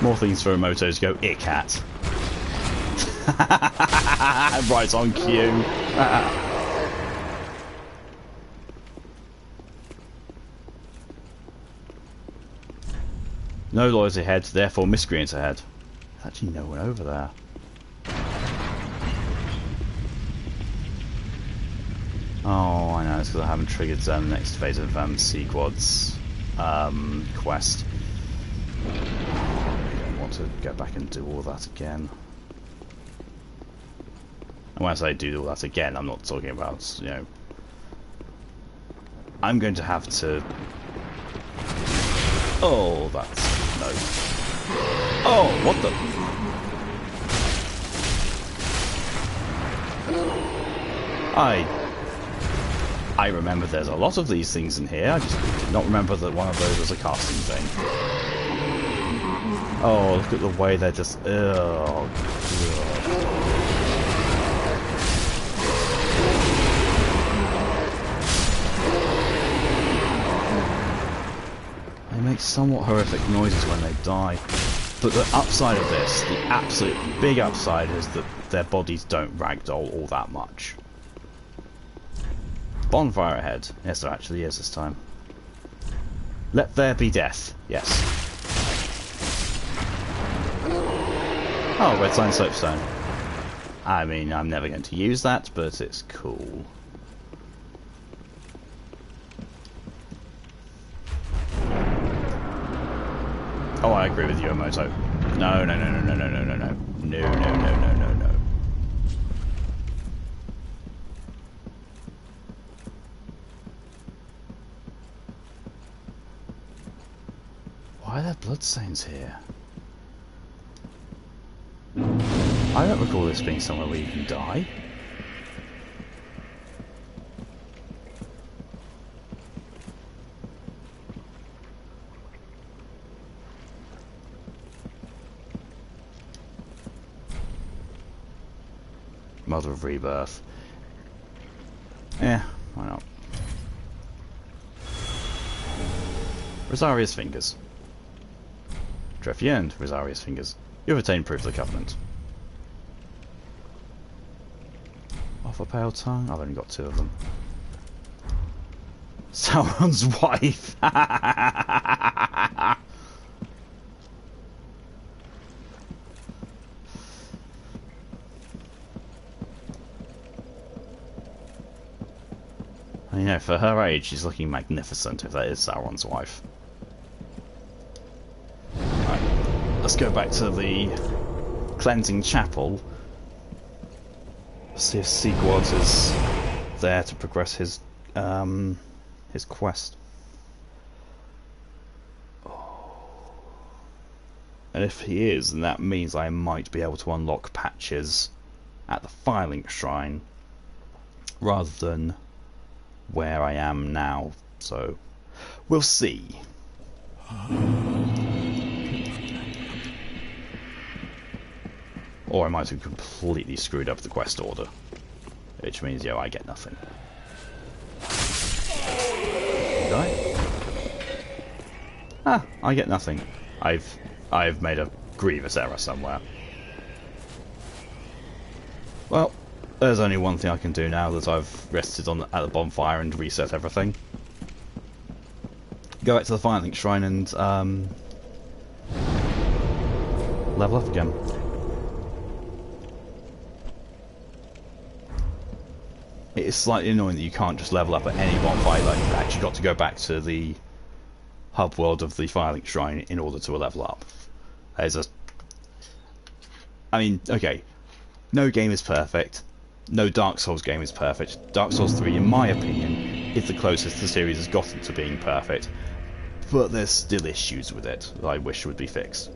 More things for Emoto to go, ick at. Right on cue. No lawyers ahead, therefore miscreants ahead. There's actually no one over there. Oh, I know, it's because I haven't triggered the next phase of Sequad's quest. I don't want to go back and do all that again. And when I say do all that again, I'm not talking about, you know... I'm going to have to... Oh, that's... no. Oh, what the... I remember there's a lot of these things in here. I just did not remember that one of those was a casting thing. Oh, look at the way they're just... Oh, God. They make somewhat horrific noises when they die. But the upside of this, the absolute big upside, is that their bodies don't ragdoll all that much. Bonfire ahead. Yes, there actually is this time. Let there be death. Yes. Oh, red sign soapstone. I mean, I'm never going to use that, but it's cool. Oh, I agree with you, Emoto. No, no, no, no, no, no, no, no, no. No, no, no, no, no, no. Why are there bloodstains here? I don't recall this being somewhere where you can die. Mother of Rebirth. Yeah, why not? Rosaria's Fingers. Trophy earned, Rosaria's Fingers. You have attained proof of the Covenant. Off a pale tongue? I've only got 2 of them. Sauron's wife! You know, for her age, she's looking magnificent, if that is Sauron's wife. Right, let's go back to the cleansing chapel. See if Sigurd is there to progress his quest. And if he is, then that means I might be able to unlock patches at the Filing Shrine, rather than where I am now So, we'll see. Or I might have completely screwed up the quest order. Which means, yo, I get nothing. Did I? Ah, I get nothing. I've made a grievous error somewhere. Well, there's only one thing I can do now that I've rested on at the bonfire and reset everything. Go back to the Firelink Shrine and level up again. It is slightly annoying that you can't just level up at any bonfire. Like, you've actually got to go back to the hub world of the Firelink Shrine in order to level up. There's a... I mean, okay, no game is perfect. No Dark Souls game is perfect. Dark Souls 3, in my opinion, is the closest the series has gotten to being perfect. But there's still issues with it that I wish would be fixed.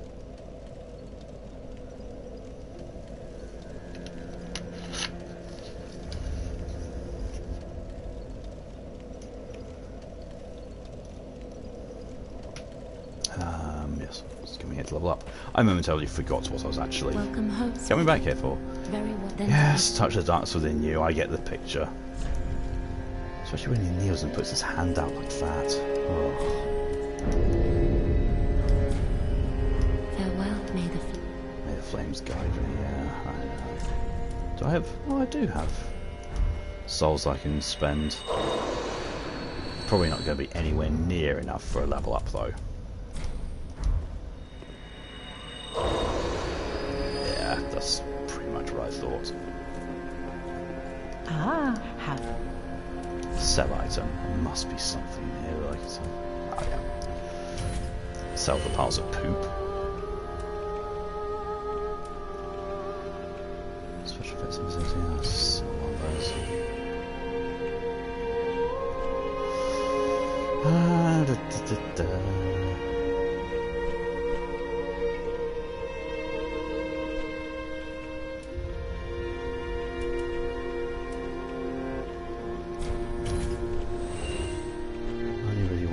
Yes, just giving it to level up. I momentarily forgot what I was actually Welcome home. coming back here for. Very well then. Yes, touch the darks within you, I get the picture. Especially when he kneels and puts his hand out like that. Oh. Farewell, May the flames guide me, yeah, I know. Do I have... Oh, I do have souls I can spend. Probably not going to be anywhere near enough for a level up though. Yeah, that's pretty much what I thought. Ah, have. Sell item. There must be something here that I can sell. Oh yeah. Sell the piles of poop. Special effects and facility. Yeah, sell one of those.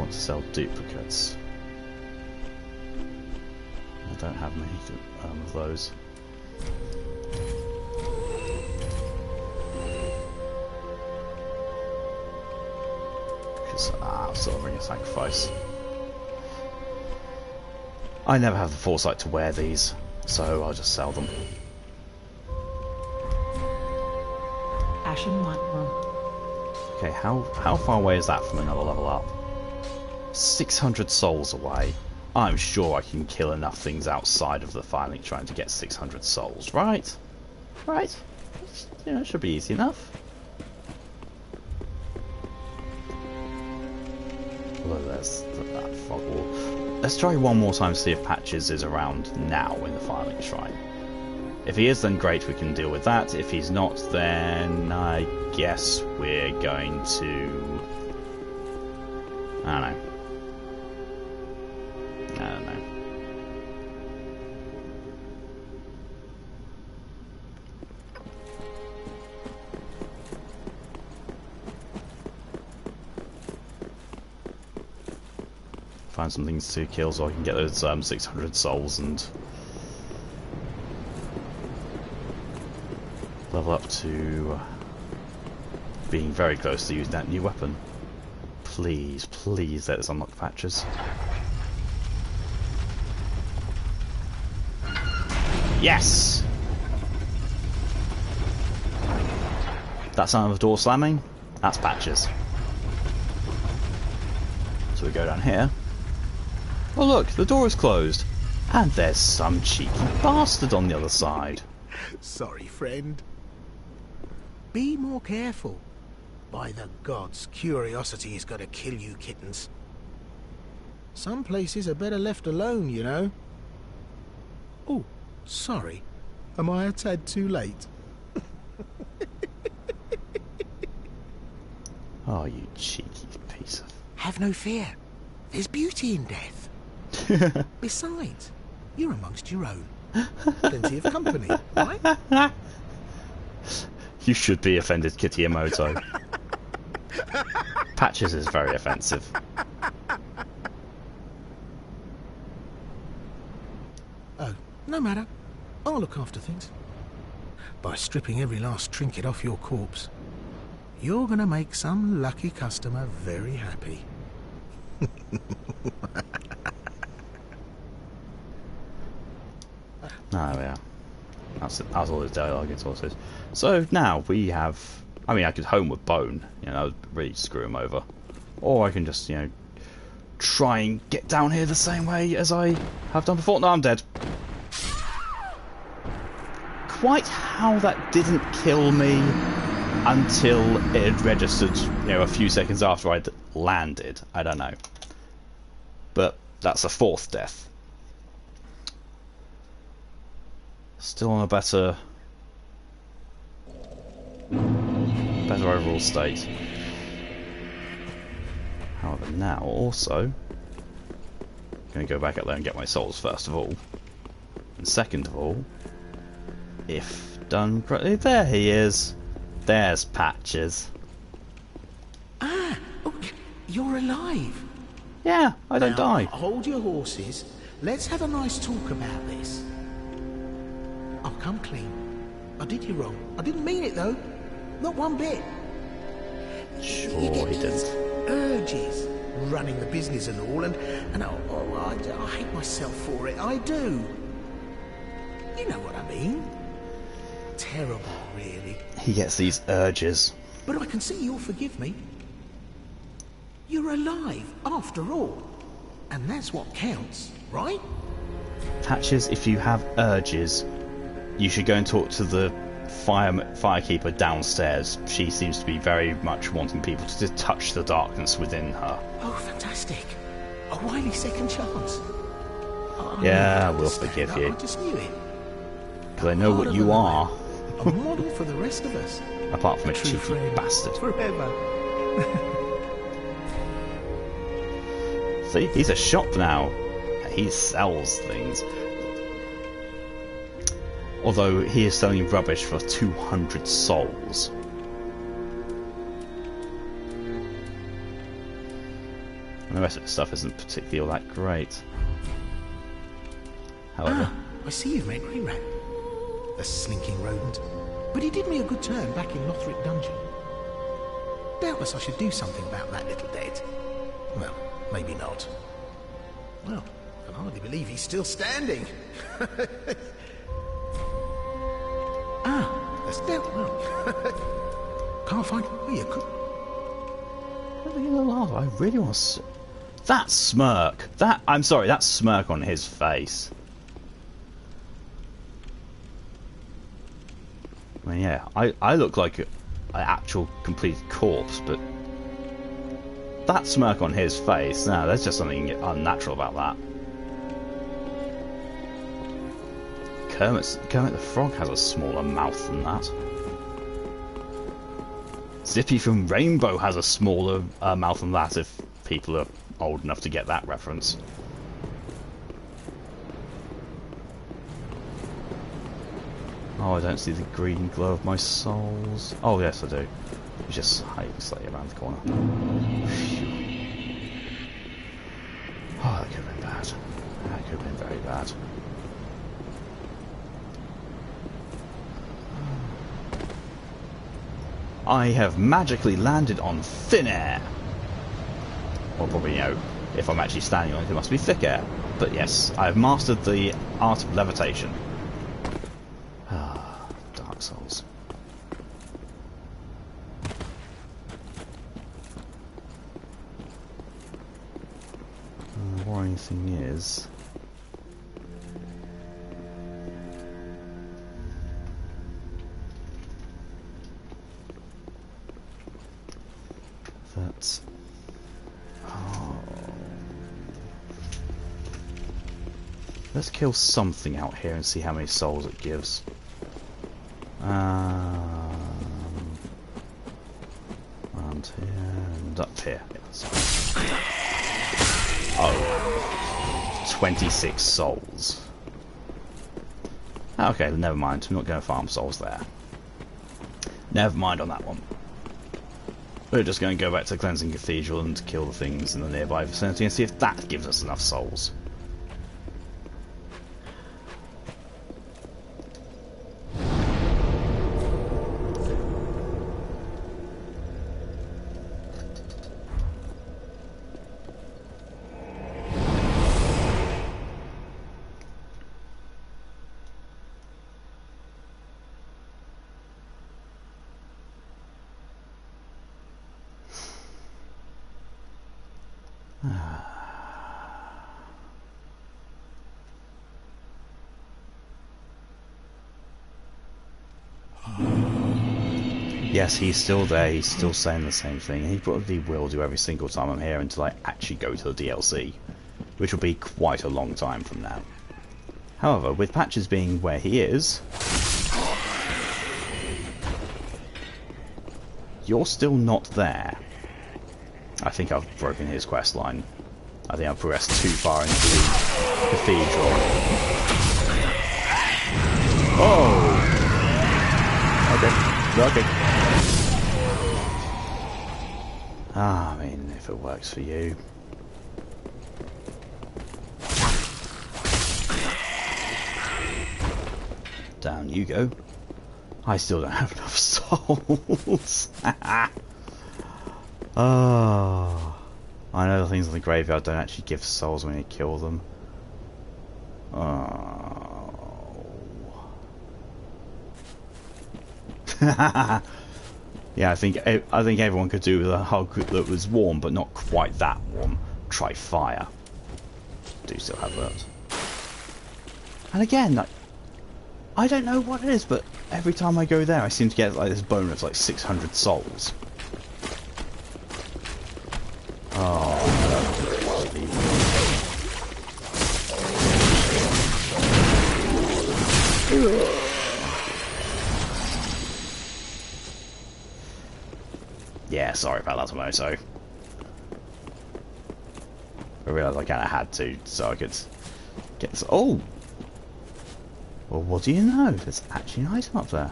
To sell duplicates. I don't have many of those. Because I'm silvering a sacrifice. I never have the foresight to wear these, so I'll just sell them. Ashen white one. Okay, how far away is that from another level up? 600 souls away. I'm sure I can kill enough things outside of the Firelink Shrine to get 600 souls, right? Right? You know, it should be easy enough. Although there's that fog wall. Let's try one more time to see if Patches is around now in the Firelink Shrine. If he is, then great, we can deal with that. If he's not, then I guess we're going to... I don't know. I don't know. Find some things to kill so I can get those 600 souls and level up to being very close to using that new weapon. Please, please let us unlock Patches. Yes! That sound of a door slamming? That's Patches. So we go down here. Oh look, the door is closed. And there's some cheeky bastard on the other side. Sorry, friend. Be more careful. By the gods, curiosity is going to kill you kittens. Some places are better left alone, you know. Oh, sorry. Am I a tad too late? Oh, you cheeky piece of... Have no fear. There's beauty in death. Besides, you're amongst your own. Plenty of company, right? You should be offended, Kitty Emoto. Patches is very offensive. Oh, no matter. I'll look after things. By stripping every last trinket off your corpse, you're gonna make some lucky customer very happy. Oh yeah, that's all his dialogue and sources. So now we have. I mean, I could home with Bone. You know, that would really screw him over. Or I can just, you know, try and get down here the same way as I have done before. No, I'm dead. Quite how that didn't kill me until it had registered, you know, a few seconds after I'd landed. I don't know. But that's a fourth death. Still on a better overall state. However, now also going to go back up there and get my souls first of all, and second of all, if done correctly, there he is. There's Patches. Ah, okay. You're alive. Yeah, I don't die. Hold your horses. Let's have a nice talk about this. I'll come clean. I did you wrong. I didn't mean it though. Not one bit. Sure, You get he these didn't. urges, running the business and all, and I hate myself for it. I do. You know what I mean? Terrible, really. He gets these urges. But I can see you'll forgive me. You're alive, after all. And that's what counts, right? Patches, if you have urges, you should go and talk to the firekeeper downstairs. She seems to be very much wanting people to touch the darkness within her. Oh, fantastic. A wily second chance. Yeah, we'll forgive you. I just knew it. Because I know what you are. A model for the rest of us. Apart from a True cheeky friend. bastard. Forever. See, he's a shop now. He sells things. Although he is selling rubbish for 200 souls. And the rest of the stuff isn't particularly all that great. However... I see you've met Greyrat. The slinking rodent. But he did me a good turn back in Lothric Dungeon. Doubtless I should do something about that little dead. Well, maybe not. Well, I can hardly believe he's still standing. That's dead. Well, can't find where you could. I really want to... That smirk! I'm sorry, that smirk on his face. I mean, yeah, I look like an actual complete corpse, but that smirk on his face, no, there's just something unnatural about that. Kermit the Frog has a smaller mouth than that. Zippy from Rainbow has a smaller mouth than that, if people are old enough to get that reference. Oh, I don't see the green glow of my souls. Oh, yes, I do. It's just hiding slightly around the corner. Phew. Oh, that could have been bad. That could have been very bad. I have magically landed on thin air. Well, probably, you know, if I'm actually standing on it, it must be thick air. But yes, I have mastered the art of levitation. Ah, Dark Souls. The worrying thing is... that... Oh. Let's kill something out here and see how many souls it gives. Around here and up here. Yes. Oh. 26 souls. Okay, never mind. I'm not going to farm souls there. Never mind on that one. We're just going to go back to the Cleansing Cathedral and kill the things in the nearby vicinity and see if that gives us enough souls. Yes, he's still there, he's still saying the same thing, and he probably will do every single time I'm here until I actually go to the DLC, which will be quite a long time from now. However, with Patches being where he is, you're still not there. I think I've broken his quest line. I think I've progressed too far into the Cathedral. Oh! Okay. I mean, if it works for you. Down you go. I still don't have enough souls. Oh, I know the things in the graveyard don't actually give souls when you kill them. Oh. Yeah, I think everyone could do with a hug that was warm, but not quite that warm. Try fire. Do still have that. And again, I don't know what it is, but every time I go there, I seem to get like this bonus, like 600 souls. Oh. Yeah, sorry about that, Tomoto. I realised I kind of had to, so I could get this. Oh! Well, what do you know? There's actually an item up there.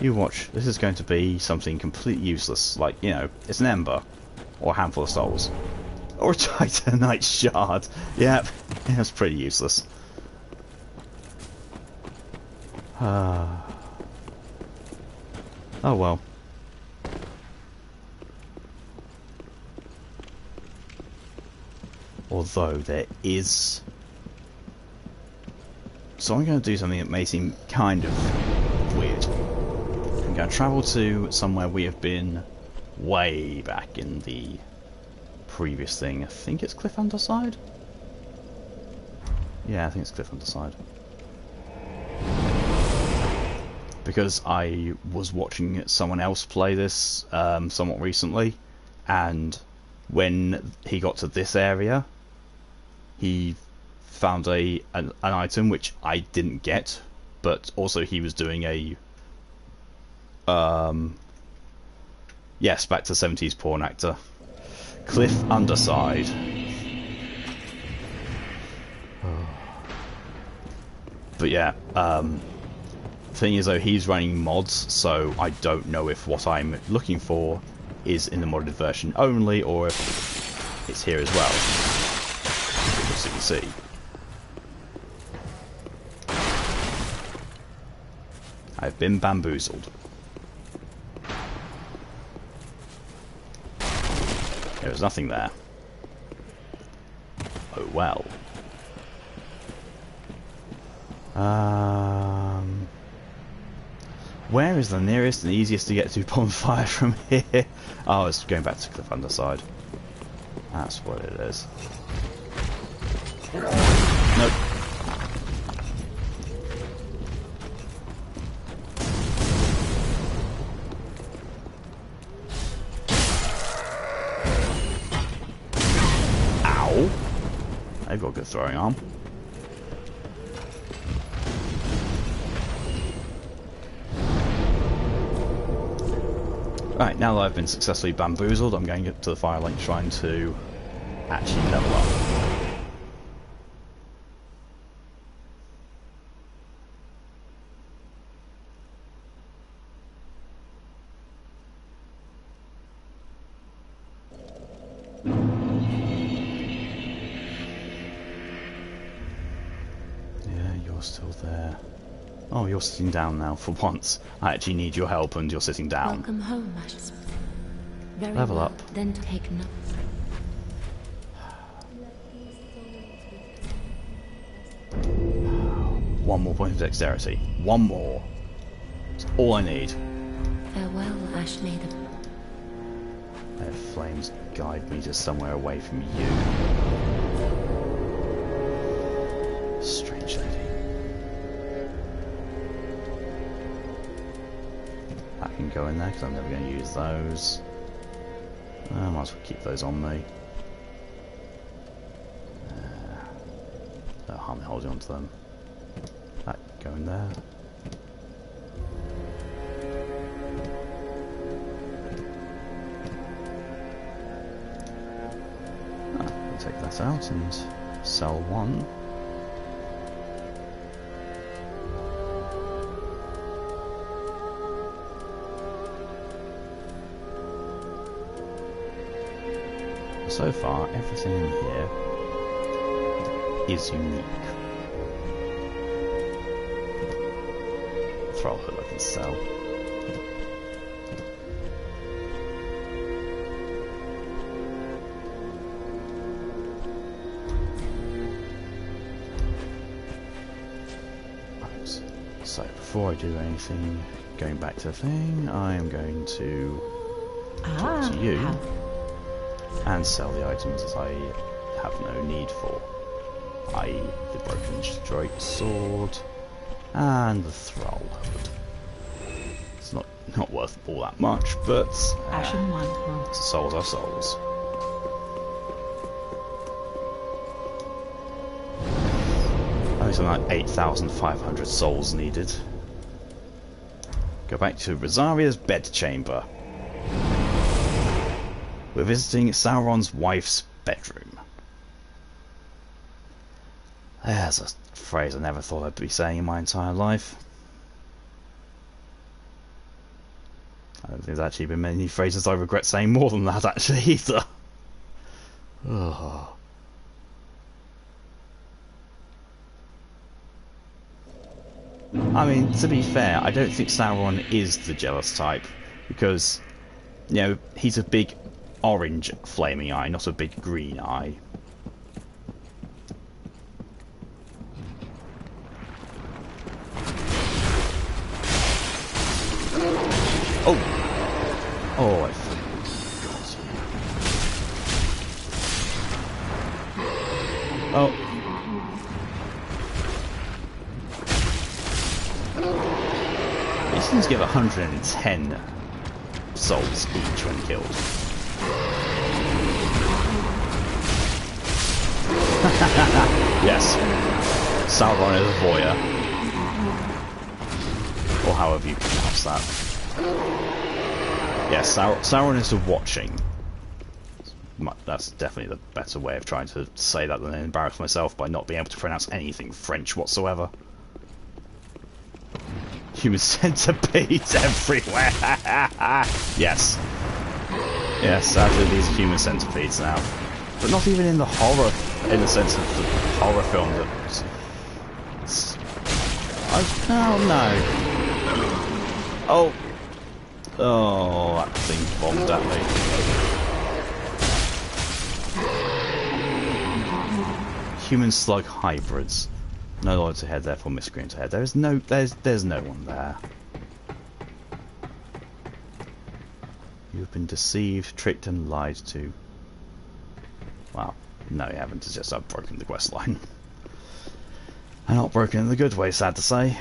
You watch. This is going to be something completely useless. Like, you know, it's an ember. Or a handful of souls. Or a titanite shard. Yep, yeah, that's pretty useless. Oh well. Although there is... So I'm going to do something that may seem kind of weird. I'm going to travel to somewhere we have been way back in the previous thing. I think it's Cliff Underside? Yeah, I think it's Cliff Underside. Because I was watching someone else play this somewhat recently, and when he got to this area, he found an item which I didn't get, but also he was doing a yes, back to 70s porn actor. Cliff Underside. But yeah, thing is though, he's running mods, so I don't know if what I'm looking for is in the modded version only, or if it's here as well. As you can see. I've been bamboozled. There was nothing there. Oh well. Where is the nearest and easiest to get to bonfire from here? Oh, it's going back to Cliff Underside. That's what it is. Nope. Ow! They've got a good throwing arm. Right, now that I've been successfully bamboozled, I'm going to the Firelight Shrine to actually level up. Yeah, you're still there. Oh, you're sitting down now for once. I actually need your help and you're sitting down. Welcome home, Ashes. Very Level well. up. Then take note. One more point of dexterity. One more. That's all I need. Farewell, Ash Maiden. Let flames guide me to somewhere away from you. Strange lady. That can go in there because I'm never going to use those. I might as well keep those on me. No harm in holding on to them. That go in there. I'll take that out and sell one. So far, everything in here is unique. Thrallhood I can sell. Right. So before I do anything, going back to the thing, I am going to talk to you. And sell the items that I have no need for, i.e. the broken straight sword and the thrall hood. It's not worth all that much, but Ashen one. souls are souls. Only something like 8,500 souls needed. Go back to Rosaria's bedchamber. We're visiting Sauron's wife's bedroom. There's a phrase I never thought I'd be saying in my entire life. I don't think there's actually been many phrases I regret saying more than that, actually, either. Oh. I mean, to be fair, I don't think Sauron is the jealous type, because, you know, he's a big orange flaming eye, not a big green eye. Oh! Oh, I forgot. Oh. These things give 110 souls each when killed. Yes, Sauron is a voyeur, or however you pronounce that. Yes, Sauron is a watching. That's definitely the better way of trying to say that than embarrass myself by not being able to pronounce anything French whatsoever. Human centipedes everywhere. Yes. Yes, sadly these are human centipedes now. But not even in the horror, in the sense of the horror film that... Oh no. Oh. Oh, that thing bombed at me. Human slug hybrids. No lords ahead, therefore miscreants ahead. There's no one there. You've been deceived, tricked and lied to. Well, no you haven't, it's just I've broken the quest line. And not broken in the good way, sad to say.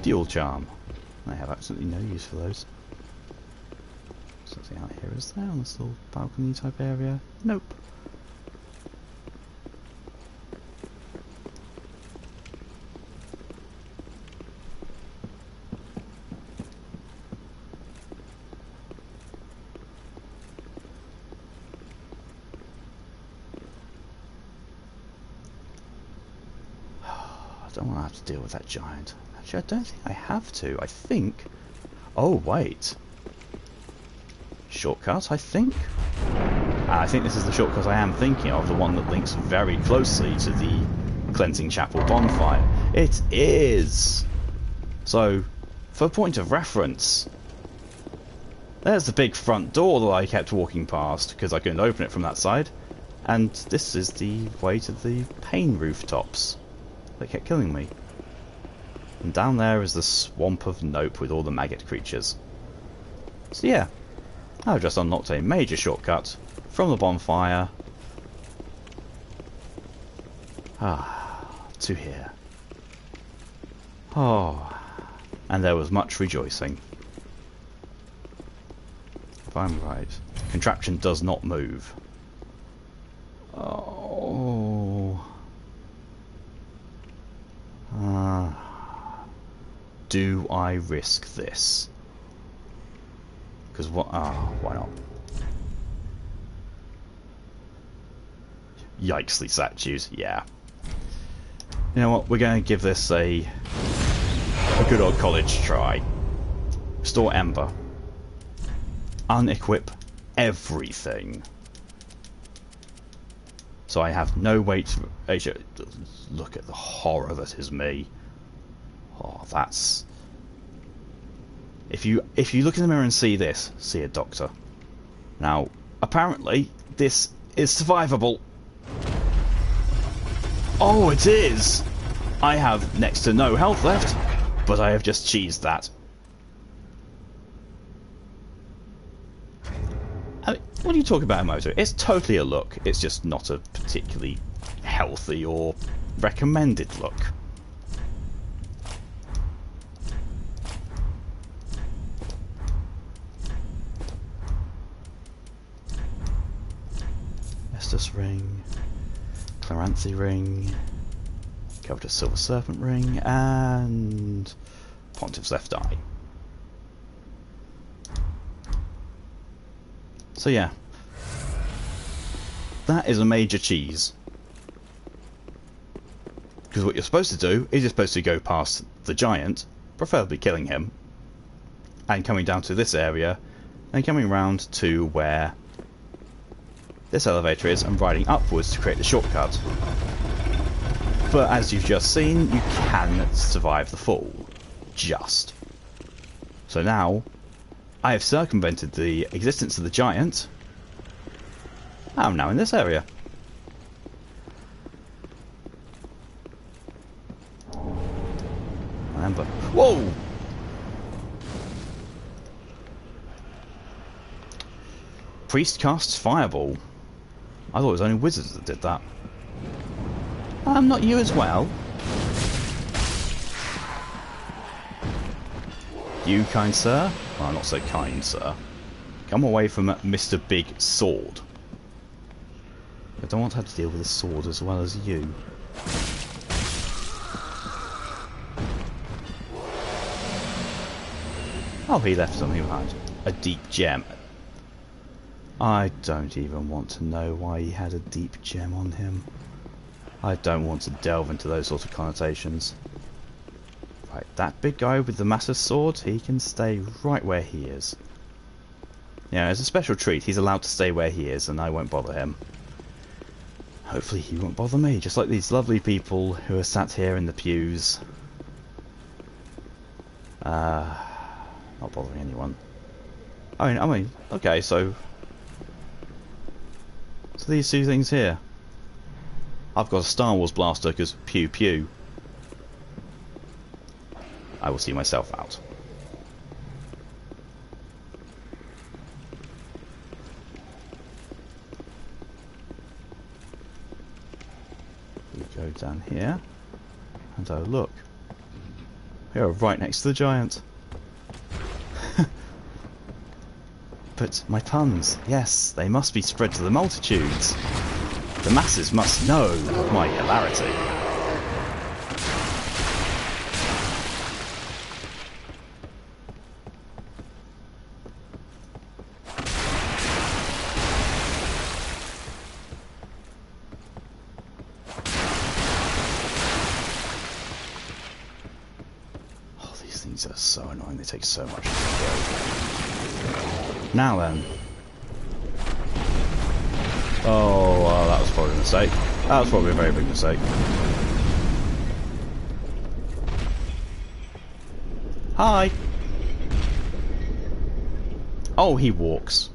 Dual charm. I have absolutely no use for those. Something out here, is there, on this little balcony type area? Nope. don't want to have to deal with that giant. Actually, I don't think I have to. I think... Oh, wait. Shortcut, I think? I think this is the shortcut I am thinking of, the one that links very closely to the Cleansing Chapel bonfire. It is! So, for point of reference, there's the big front door that I kept walking past, because I couldn't open it from that side. And this is the way to the pain rooftops that kept killing me. And down there is the swamp of Nope with all the maggot creatures. So yeah, I've just unlocked a major shortcut from the bonfire to here. Oh, and there was much rejoicing. If I'm right, contraption does not move. Oh. Do I risk this? Because what? Why not? Yikesly statues, yeah. You know what? We're going to give this a good old college try. Restore Ember. Unequip everything. So I have no weight. Look at the horror that is me. Oh, that's... If you look in the mirror and see this, see a doctor. Now, apparently, this is survivable. Oh, it is! I have next to no health left, but I have just cheesed that. I mean, what do you talk about, Moto? It's totally a look. It's just not a particularly healthy or recommended look. Estus ring, Claranthe ring, Covetous Silver Serpent ring, and Pontiff's left eye. So yeah, that is a major cheese. Because what you're supposed to do is you're supposed to go past the giant, preferably killing him, and coming down to this area, and coming round to where this elevator is, and riding upwards to create the shortcut. But as you've just seen, you can survive the fall. Just. So now, I have circumvented the existence of the giant. I'm now in this area. Remember. Whoa! Priest casts Fireball. I thought it was only wizards that did that. Not you as well. You, kind sir? Well, not so kind, sir. Come away from Mr. Big Sword. I don't want to have to deal with a sword as well as you. Oh, he left something behind. A deep gem. I don't even want to know why he had a deep gem on him. I don't want to delve into those sort of connotations. Right, that big guy with the massive sword, he can stay right where he is. Yeah, as a special treat, he's allowed to stay where he is, and I won't bother him. Hopefully he won't bother me, just like these lovely people who are sat here in the pews. Not bothering anyone. I mean, okay, so these two things here. I've got a Star Wars blaster because pew pew. I will see myself out. We go down here, and oh look, we are right next to the giant. But my puns, yes, they must be spread to the multitudes. The masses must know of my hilarity. These are so annoying, they take so much to kill. Now then. Oh, well, that was probably a mistake. That was probably a very big mistake. Hi! Oh, he walks.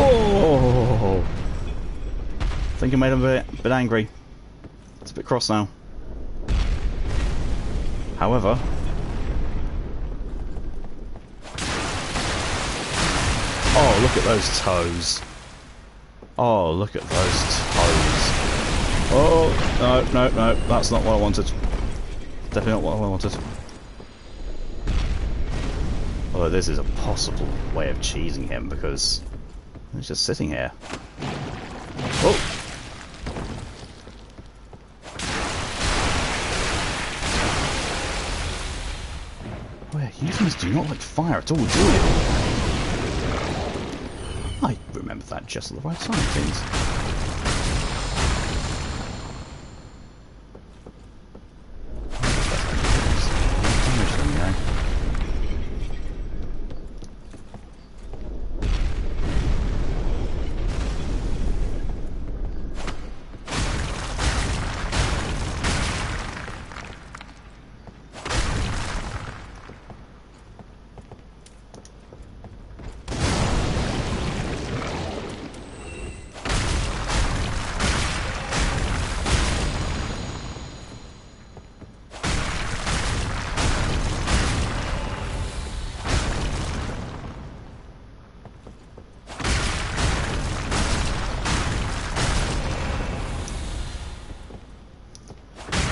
Oh! I think I made him a bit angry. It's a bit cross now. However... Oh, look at those toes. Oh, look at those toes. Oh, no, no, no, that's not what I wanted. Definitely not what I wanted. Although this is a possible way of cheesing him because he's just sitting here. Oh! Oh yeah, humans do not like fire at all, do they? I remember that just at the right time, things.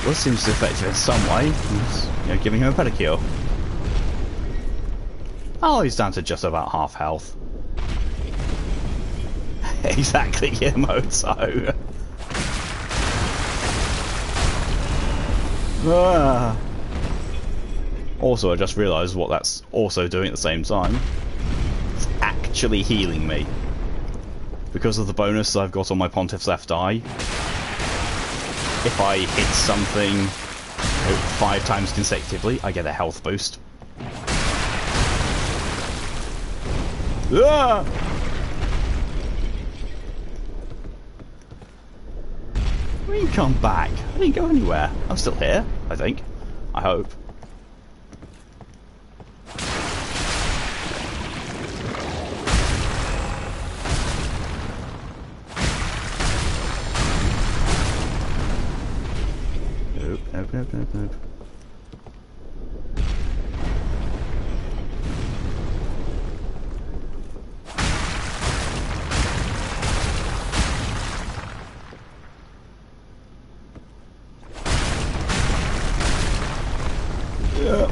Well, seems effective in some way. You know, giving him a pedicure. Oh, he's down to just about half health. Exactly, Yamato. Also, I just realised what that's also doing at the same time. It's actually healing me. Because of the bonus I've got on my Pontiff's left eye. If I hit something 5 times consecutively, I get a health boost. Ah! I didn't come back. I didn't go anywhere. I'm still here, I think. I hope. Nope. Yeah.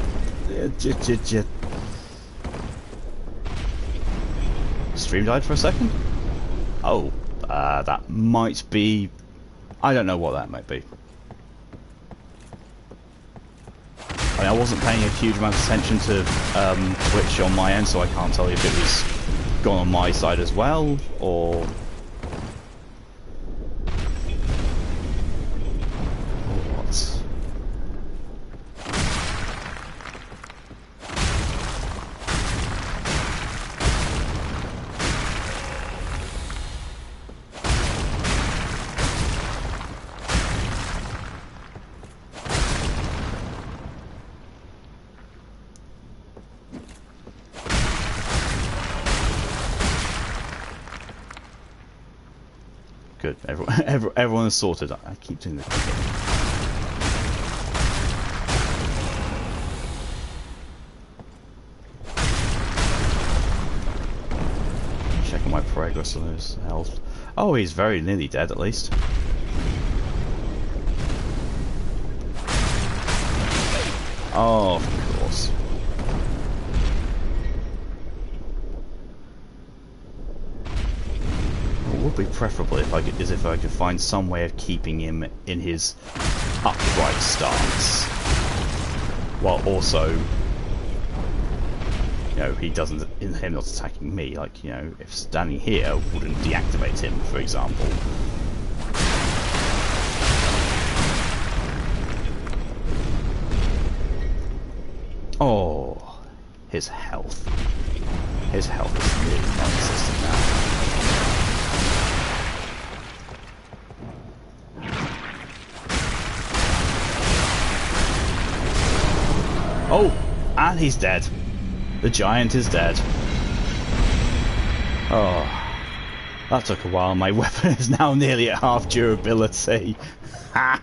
Stream died for a second? Oh, that might be... I don't know what that might be. I wasn't paying a huge amount of attention to Twitch on my end, so I can't tell you if it was gone on my side as well, or... what? Good. Everyone is sorted. I keep doing this. Checking my progress on his health. Oh, he's very nearly dead at least. Oh, of course. Would be preferable if I could find some way of keeping him in his upright stance. while also, you know, him not attacking me. Like, you know, if standing here wouldn't deactivate him, for example. Oh, his health. His health is really non-existent now. Oh, and he's dead. The giant is dead. Oh, that took a while. My weapon is now nearly at half durability. Ha!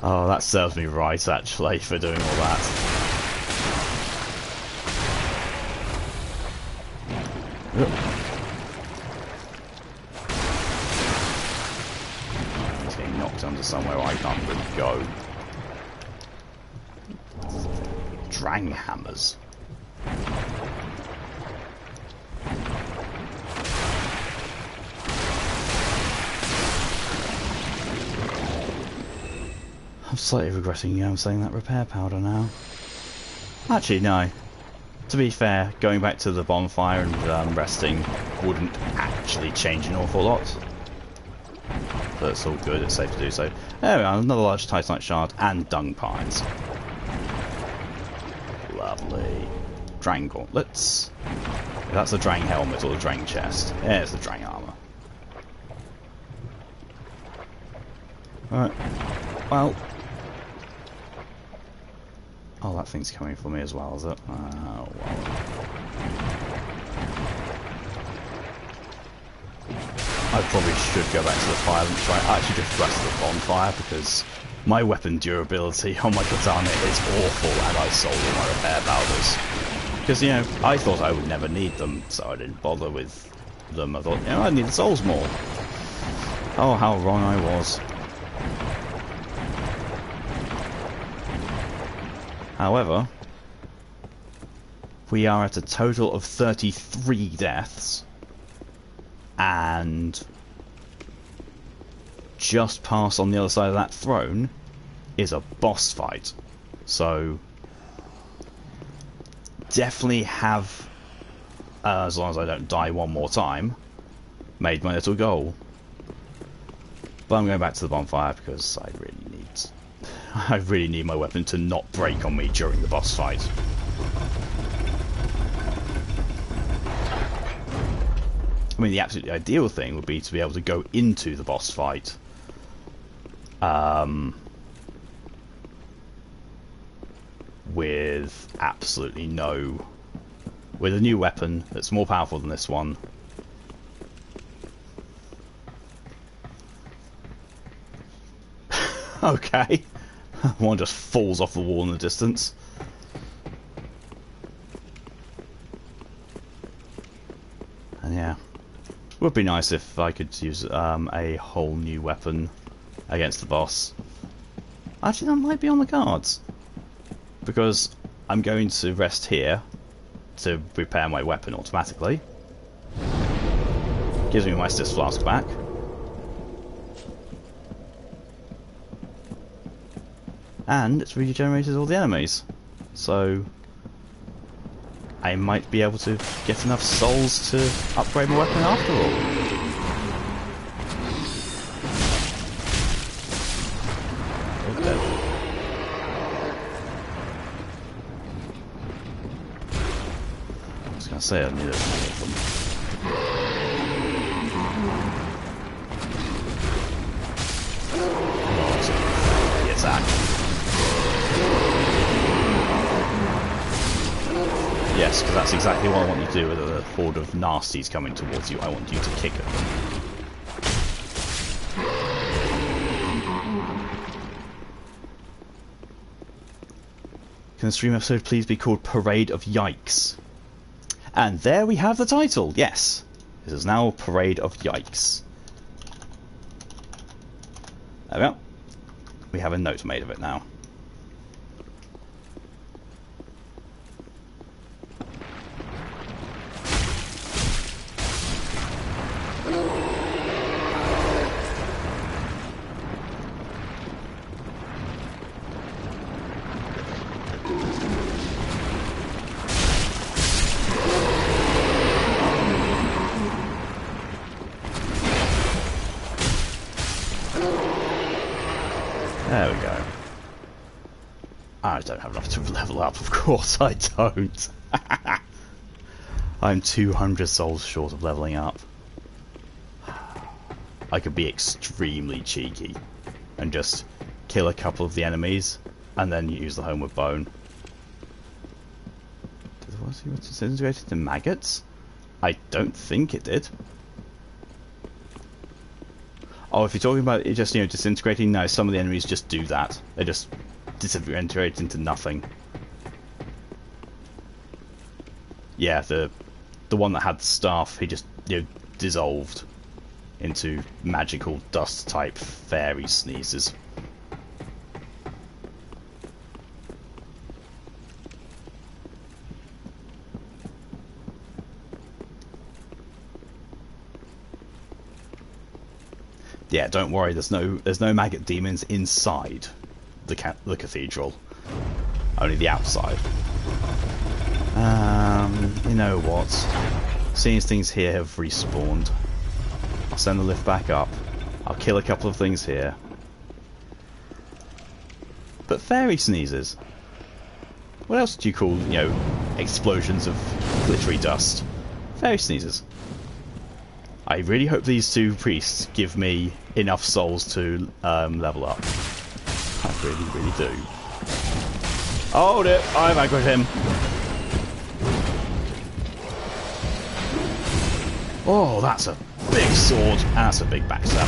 Oh, that serves me right, actually, for doing all that. He's getting knocked under somewhere I can't really go. Drang hammers. I'm slightly regretting saying that repair powder now. Actually, no. To be fair, going back to the bonfire and resting wouldn't actually change an awful lot. But it's all good, it's safe to do so. There we are, another large titanite shard and dung pies. Lovely. Drang gauntlets. That's the Drang helmet or the Drang chest. Yeah, it's the Drang armor. Alright. Well. Oh, that thing's coming for me as well, is it? Oh, well. I probably should go back to the fire and try actually just rest the bonfire, because my weapon durability on my katana is awful and I sold all my repair powders. Because, you know, I thought I would never need them, so I didn't bother with them. I thought, you know, I need the souls more. Oh, how wrong I was. However, we are at a total of 33 deaths, and just past on the other side of that throne is a boss fight. So definitely have, as long as I don't die one more time, made my little goal. But I'm going back to the bonfire because I really need my weapon to not break on me during the boss fight. I mean, the absolutely ideal thing would be to be able to go into the boss fight with absolutely no... with a new weapon that's more powerful than this one. Okay. One just falls off the wall in the distance. And yeah. Would be nice if I could use a whole new weapon against the boss. Actually, that might be on the cards. Because I'm going to rest here to repair my weapon automatically. Gives me my Sith Flask back. And it's regenerated all the enemies. So I might be able to get enough souls to upgrade my weapon after all. Okay. I was going to say I need a of them. Oh, the attack. Yes, because that's exactly what I want you to do with a horde of nasties coming towards you. I want you to kick at them. Can the stream episode please be called Parade of Yikes? And there we have the title, yes. This is now Parade of Yikes. There we go. We have a note made of it now. There we go. I don't have enough to level up, of course I don't. I'm 200 souls short of leveling up. I could be extremely cheeky and just kill a couple of the enemies and then use the homeward bone. Was he disintegrated to maggots? I don't think it did. Oh, if you're talking about it just, disintegrating, no, some of the enemies just do that. They just disintegrate into nothing. Yeah, the one that had the staff, he just, dissolved into magical dust-type fairy sneezes. Yeah, don't worry. There's no maggot demons inside the cathedral. Only the outside. You know what? Seeing as things here have respawned, I'll send the lift back up. I'll kill a couple of things here. But fairy sneezes. What else do you call, explosions of glittery dust? Fairy sneezes. I really hope these two priests give me enough souls to level up. I really, really do. Hold it! I've aggroed him. Oh, that's a big sword, and that's a big backstab.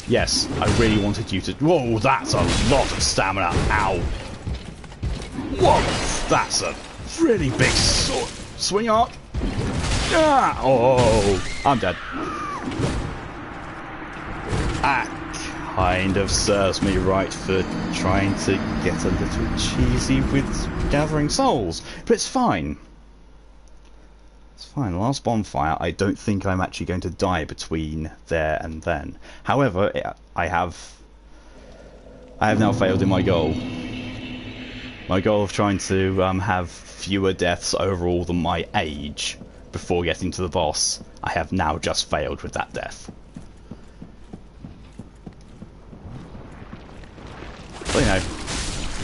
Yes, I really wanted you to... Whoa, that's a lot of stamina. Ow. Whoa, that's a really big sword. Swing arc. Ah, oh, I'm dead. That kind of serves me right for trying to get a little cheesy with gathering souls, but it's fine. It's fine. Last bonfire, I don't think I'm actually going to die between there and then. However, I have now failed in my goal. My goal of trying to have fewer deaths overall than my age before getting to the boss, I have now just failed with that death. But it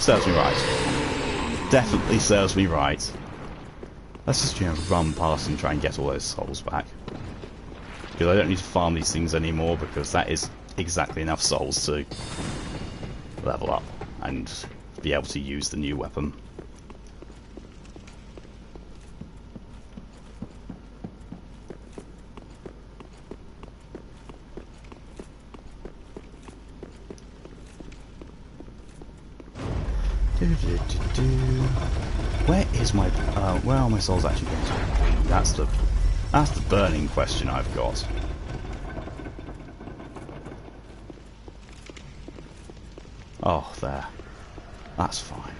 serves me right. Definitely serves me right. Let's just run past and try and get all those souls back. Because I don't need to farm these things anymore, because that is exactly enough souls to level up and be able to use the new weapon. Where is my... where are my souls actually going to? That's the burning question I've got. Oh, there. That's fine.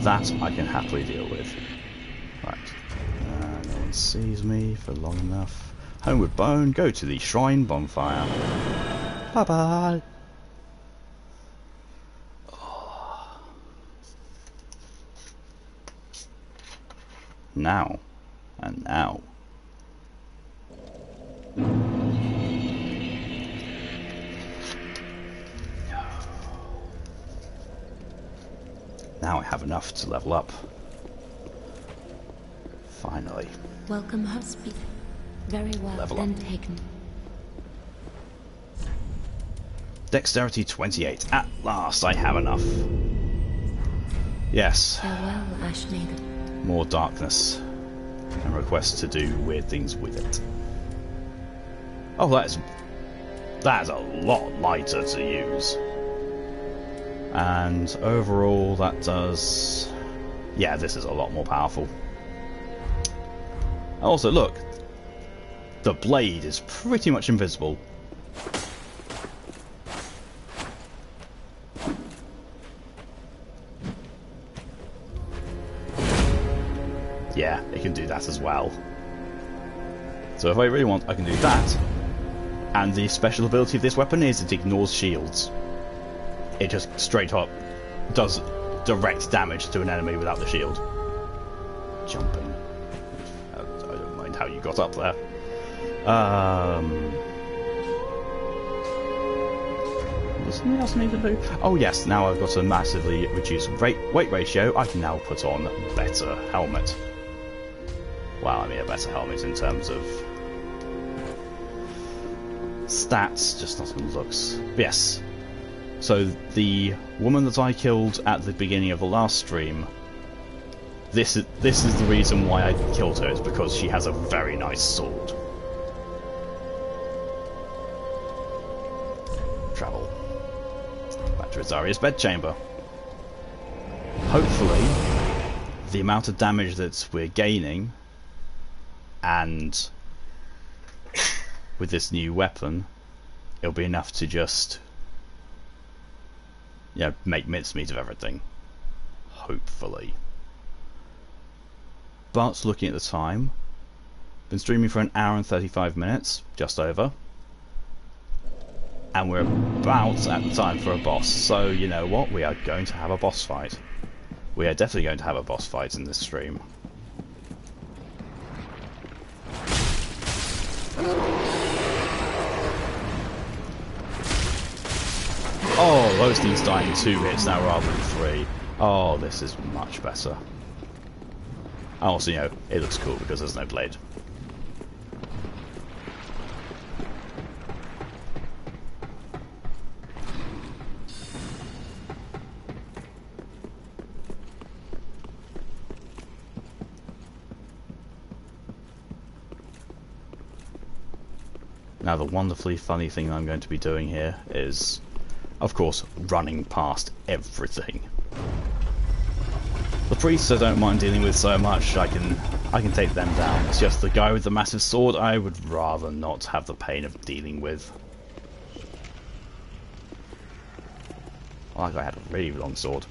That I can happily deal with. Right. No one sees me for long enough. Homeward bone, go to the shrine bonfire. Bye-bye. Now. And now. Now I have enough to level up. Finally. Welcome, husband. Very well Level then up. taken. Dexterity 28. At last I have enough. Yes. Farewell, Ash Maiden. More darkness. And requests to do weird things with it. Oh, that's a lot lighter to use. And overall that does... Yeah, this is a lot more powerful. Also, look. The blade is pretty much invisible. Yeah, it can do that as well. So if I really want, I can do that. And the special ability of this weapon is it ignores shields. It just straight up does direct damage to an enemy without the shield. Jumping. I don't mind how you got up there. there's something else I need to do. Oh yes, now I've got a massively reduced weight ratio, I can now put on a better helmet. Well, I mean a better helmet in terms of stats, just not in looks. But yes. So the woman that I killed at the beginning of the last stream, this is the reason why I killed her, is because she has a very nice sword. Travel. Back to Rosaria's bedchamber. Hopefully, the amount of damage that we're gaining, and with this new weapon, it'll be enough to just, you know, make mincemeat of everything. Hopefully. But looking at the time, been streaming for an hour and 35 minutes, just over. And we're about at the time for a boss, so you know what, we are going to have a boss fight. We are definitely going to have a boss fight in this stream. Oh, those things die in 2 hits now rather than 3. Oh, this is much better. Also, you know, it looks cool because there's no blade. Now the wonderfully funny thing I'm going to be doing here is, of course, running past everything. The priests I don't mind dealing with so much, I can take them down. It's just the guy with the massive sword I would rather not have the pain of dealing with. Oh, that guy had a really long sword.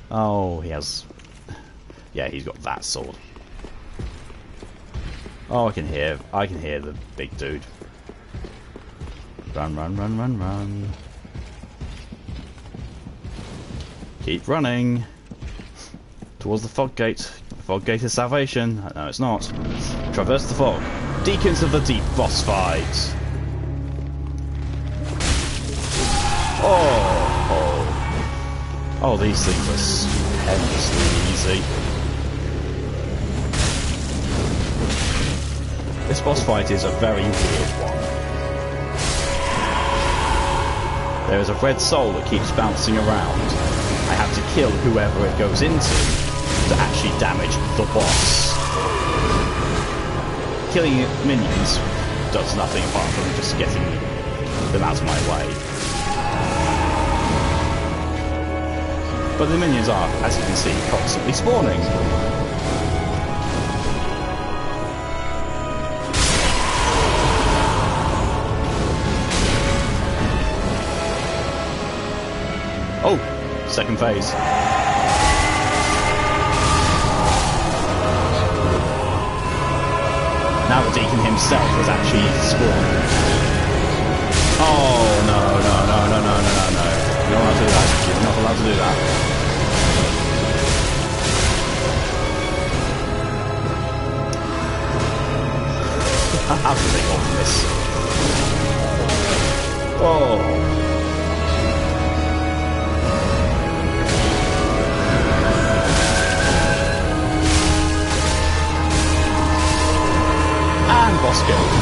Oh, he has... yeah, he's got that sword. Oh, I can hear the big dude. Run, run, run, run, run. Keep running. Towards the fog gate. The fog gate is salvation. No, it's not. Traverse the fog. Deacons of the Deep boss fight. Oh, these things are stupendously easy. This boss fight is a very weird one. There is a red soul that keeps bouncing around. I have to kill whoever it goes into to actually damage the boss. Killing minions does nothing apart from just getting them out of my way. But the minions are, as you can see, constantly spawning. Oh, second phase. Now the Deacon himself has actually spawned. Oh, no. You're not allowed to do that. You're not allowed to do that. How do they want this? Oh. And boss killed.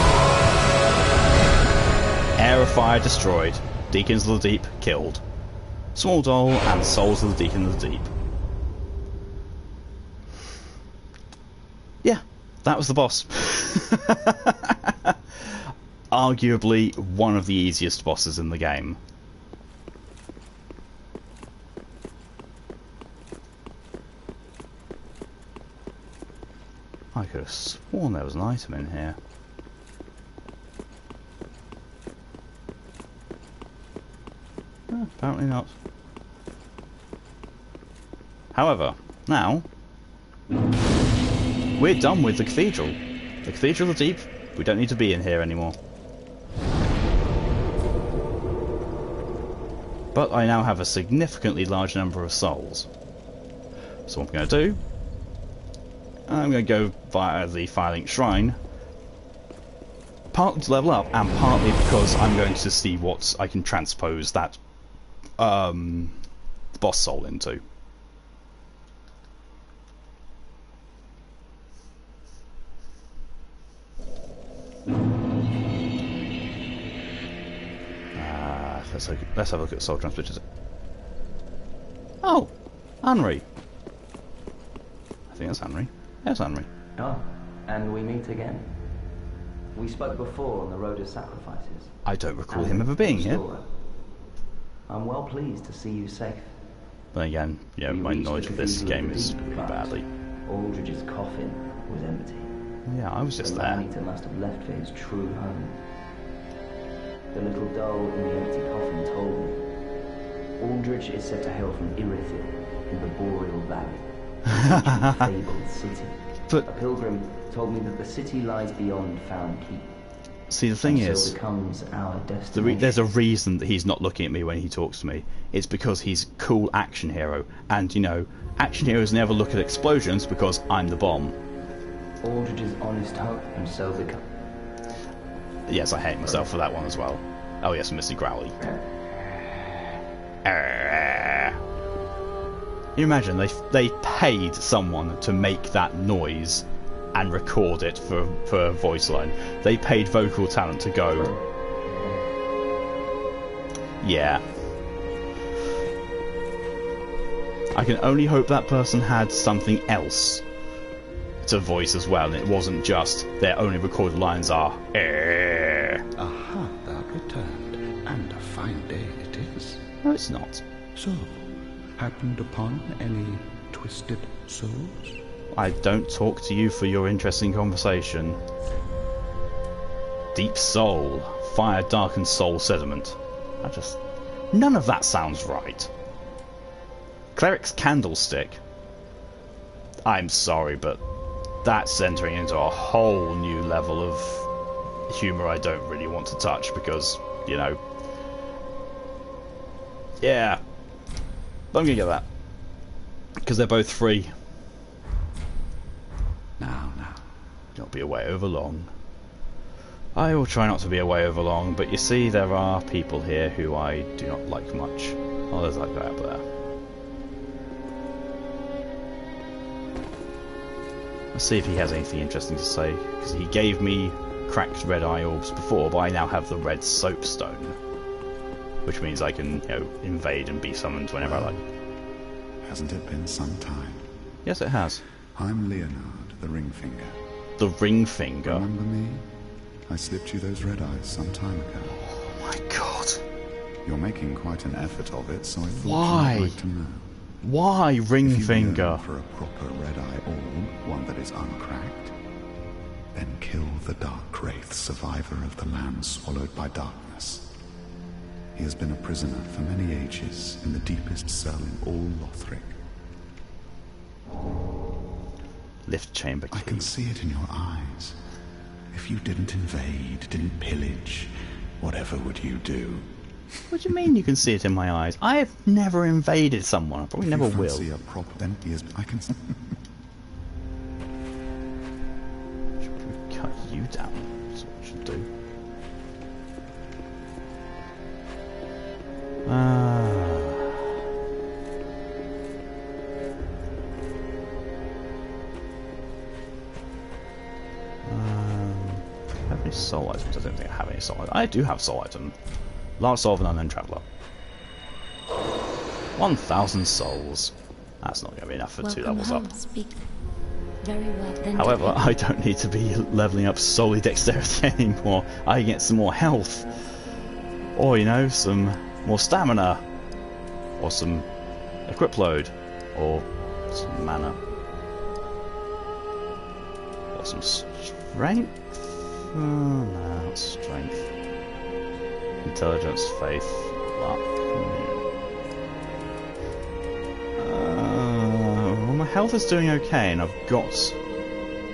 Air of Fire destroyed. Deacons of the Deep killed. Small Doll and Souls of the Deacon of the Deep. Yeah, that was the boss. Arguably one of the easiest bosses in the game. I could have sworn there was an item in here. Apparently not. However, now we're done with the Cathedral. The Cathedral of the Deep, we don't need to be in here anymore. But I now have a significantly large number of souls. So what I'm going to do, I'm going to go via the Firelink Shrine, partly to level up and partly because I'm going to see what I can transpose that the boss soul into. Let's have a look at soul transmitters. Oh, Henry. I think that's Henry. Yes, Henry. Oh, and we meet again. We spoke before on the road of sacrifices. I don't recall him ever being here. I'm well pleased to see you safe. But again, you know, my knowledge of this game is pretty badly. Aldridge's coffin was empty. Yeah, I was just the there. man-eater must have left for his true home. The little doll in the empty coffin told me. Aldridge is said to hail from Irithyll in the Boreal Valley, a fabled city. But a pilgrim told me that the city lies beyond Found Keep. See, the thing and is, so becomes our destination. there's a reason that he's not looking at me when he talks to me. It's because he's cool action hero, and you know, action heroes never look at explosions because I'm the bomb. Aldridge's honest hope, and so become. Yes, I hate myself for that one as well. Oh yes, Mr. Growly. You imagine they paid someone to make that noise and record it for a voice line. They paid vocal talent to go. Yeah. I can only hope that person had something else to voice as well, and it wasn't just their only recorded lines are. Aha, thou returned, and a fine day it is. No, it's not. So, happened upon any twisted souls? I don't talk to you for your interesting conversation. Deep soul, fire darkened soul sediment. None of that sounds right. Cleric's candlestick. I'm sorry, but that's entering into a whole new level of humour I don't really want to touch because, you know. Yeah. I'm gonna get that. Because they're both free. Now. Don't be away over long. I will try not to be away over long, but you see, there are people here who I do not like much. Oh, there's that guy up there. Let's see if he has anything interesting to say, because he gave me cracked red eye orbs before, but I now have the red soapstone, which means I can, you know, invade and be summoned whenever I like. Hasn't it been some time? Yes, it has. I'm Leonard, the ring finger. The ring finger. Remember me? I slipped you those red eyes some time ago. Oh my god. You're making quite an effort of it, so I thought Why? you'd like to know. Why ring If you finger? yearn for a proper red eye orb, one that is uncracked, then kill the dark wraith, survivor of the land swallowed by darkness. He has been a prisoner for many ages in the deepest cell in all Lothric. Lift chamber key. I can see it in your eyes. If you didn't invade, didn't pillage, whatever would you do? What do you mean you can see it in my eyes? I have never invaded someone. I probably never will. See a proper then he is I can Should we cut you down? That's what we should do. Have any soul items? I don't think I have any soul items. I do have soul items. Last soul of an unknown traveller. 1,000 souls. That's not going to be enough for Welcome 2 levels home. up. Speak very well. Then However, I don't need to be leveling up solely dexterity anymore. I can get some more health. Or, you know, some more stamina. Or some equip load. Or some mana. Or some strength? Oh, no, not strength. Intelligence, faith, luck. Well, my health is doing okay, and I've got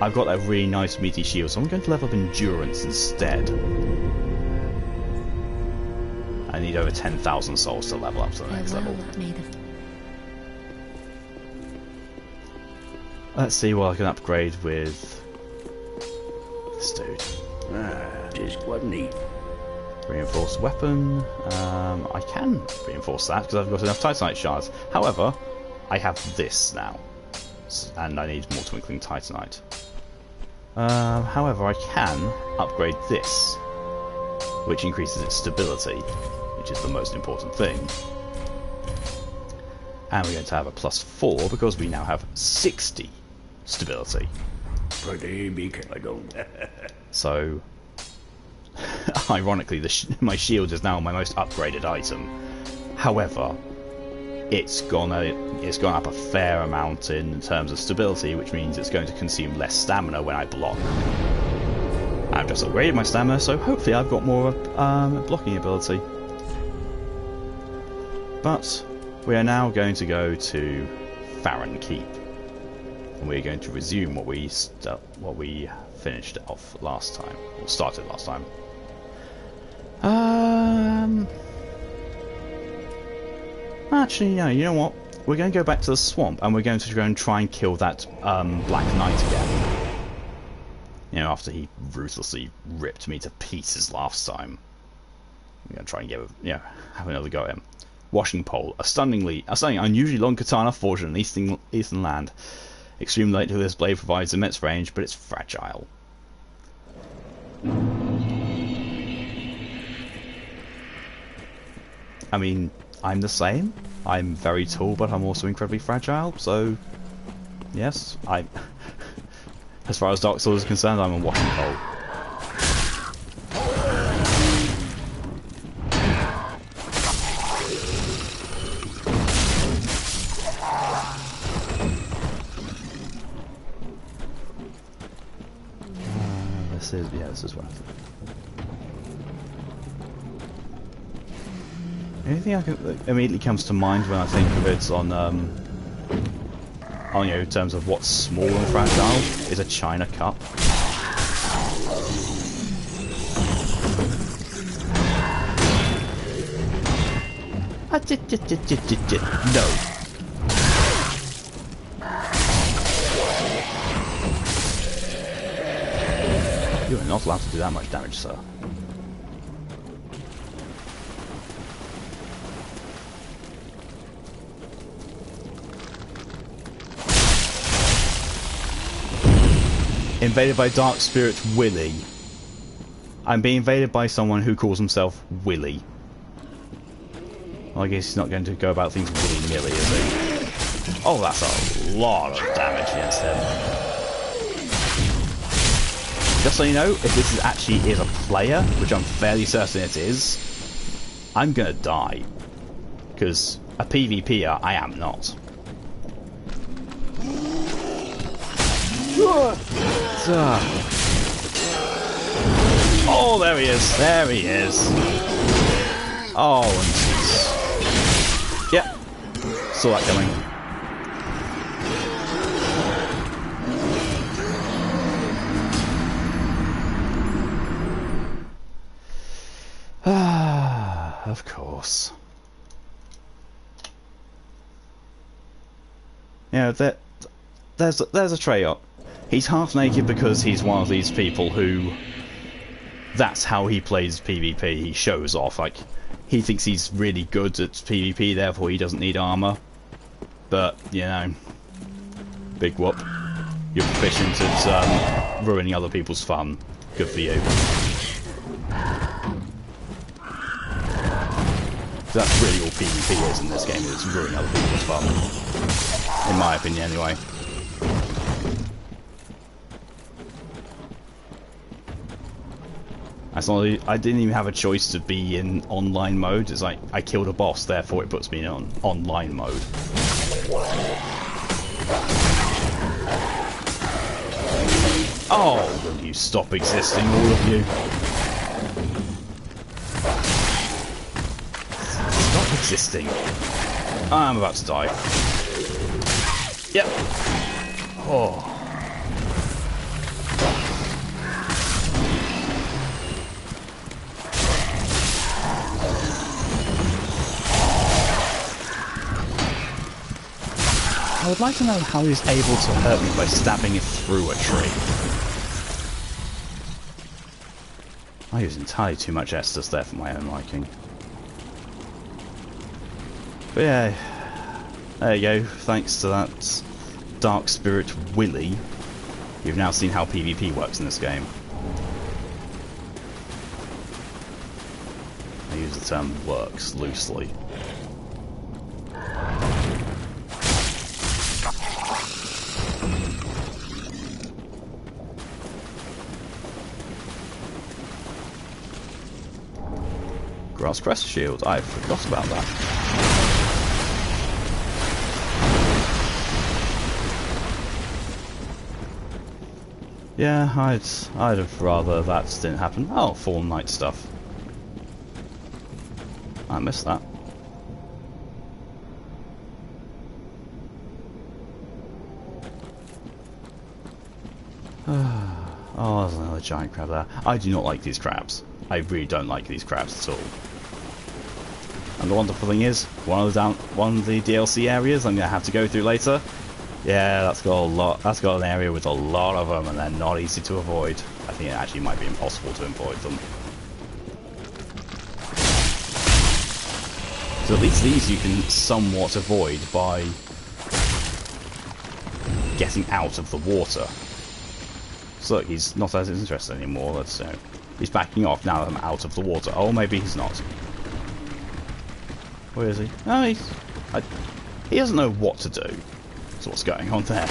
that really nice meaty shield, so I'm going to level up endurance instead. I need over 10,000 souls to level up to the next level. Let's see what I can upgrade with this dude. Just what neat. Reinforced weapon. I can reinforce that because I've got enough Titanite shards. However, I have this now, and I need more Twinkling Titanite. However, I can upgrade this, which increases its stability, which is the most important thing. And we're going to have a +4 because we now have 60 stability. Pretty big cargo. So, ironically, my shield is now my most upgraded item. However, it's gone up a fair amount in terms of stability, which means it's going to consume less stamina when I block. I've just upgraded my stamina, so hopefully I've got more blocking ability. But we are now going to go to Farron Keep, and we're going to resume what we finished off last time, or started last time. Actually, no, you know what? We're going to go back to the swamp, and we're going to go and try and kill that Black Knight again. You know, after he ruthlessly ripped me to pieces last time. I'm going to try and have another go at him. Washing Pole, a stunning, unusually long katana forged in an eastern land. Extreme light to this blade provides immense range, but it's fragile. I mean, I'm the same. I'm very tall, but I'm also incredibly fragile, so yes, as far as Dark Souls is concerned, I'm a washing pole. This is worth it. Anything I can immediately comes to mind when I think of it in terms of what's small and fragile is a china cup. No. You are not allowed to do that much damage, sir. Invaded by Dark Spirit Willy. I'm being invaded by someone who calls himself Willy. Well, I guess he's not going to go about things willy-nilly, is he? Oh, that's a lot of damage against him. Just so you know, if this actually is a player, which I'm fairly certain it is, I'm gonna die. Because a PvPer, I am not. Oh, there he is. There he is. Oh, yep. Saw that coming. Of course. You know, there's a trade-off. He's half naked because he's one of these people who that's how he plays PvP. He shows off, like he thinks he's really good at PvP, therefore he doesn't need armor. But you know, big whoop, you're proficient at ruining other people's fun. Good for you. That's really all PvP is in this game, is ruining other people's fun. In my opinion, anyway. I didn't even have a choice to be in online mode. It's like, I killed a boss, therefore it puts me in online mode. Oh, will you stop existing, all of you? Existing. I'm about to die. Yep. Oh. I would like to know how he's able to hurt me by stabbing it through a tree. I use entirely too much Estus there for my own liking. But yeah, there you go. Thanks to that Dark Spirit Willy, you've now seen how PvP works in this game. I use the term works loosely. Grass Crest Shield, I forgot about that. Yeah, I'd have rather that didn't happen. Oh, Fallen Knight stuff. I missed that. Oh, there's another giant crab there. I do not like these crabs. I really don't like these crabs at all. And the wonderful thing is, one of the DLC areas I'm gonna have to go through later. Yeah, that's got a lot. That's got an area with a lot of them, and they're not easy to avoid. I think it actually might be impossible to avoid them. So at least these you can somewhat avoid by getting out of the water. So look, he's not as interested anymore. Let's he's backing off now that I'm out of the water. Oh, maybe he's not. Where is he? No, he doesn't know what to do. So what's going on there?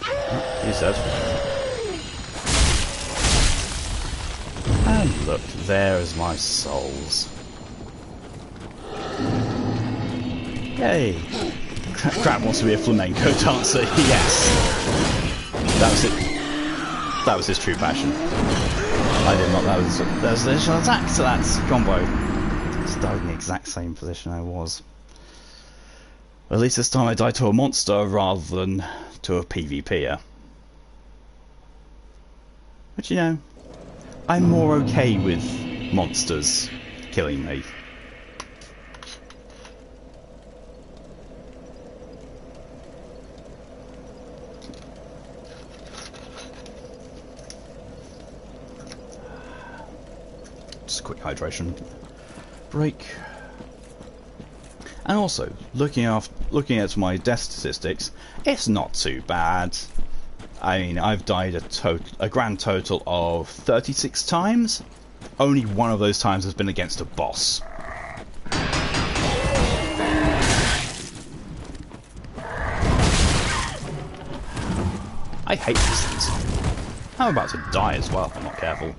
Oh, he's dead. And look, there is my souls. Yay! Crab wants to be a flamenco dancer. Yes, that was it. That was his true passion. I did not. That was the initial attack to that combo. I just died in the exact same position I was. At least this time I died to a monster rather than to a PvPer. But you know, I'm more okay with monsters killing me. Just a quick hydration break. And also, looking at my death statistics, it's not too bad. I mean, I've died a grand total of 36 times. Only one of those times has been against a boss. I hate these things. I'm about to die as well if I'm not careful.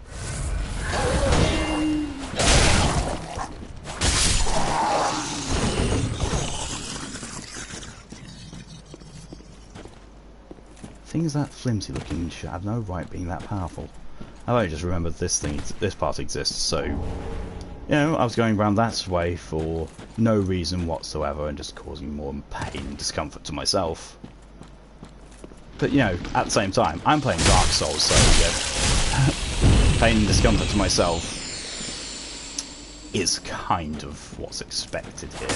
Things that flimsy looking should have no right being that powerful. I've only just remembered this part exists, so you know, I was going around that way for no reason whatsoever and just causing more pain and discomfort to myself. But you know, at the same time, I'm playing Dark Souls, so yeah, pain and discomfort to myself is kind of what's expected here.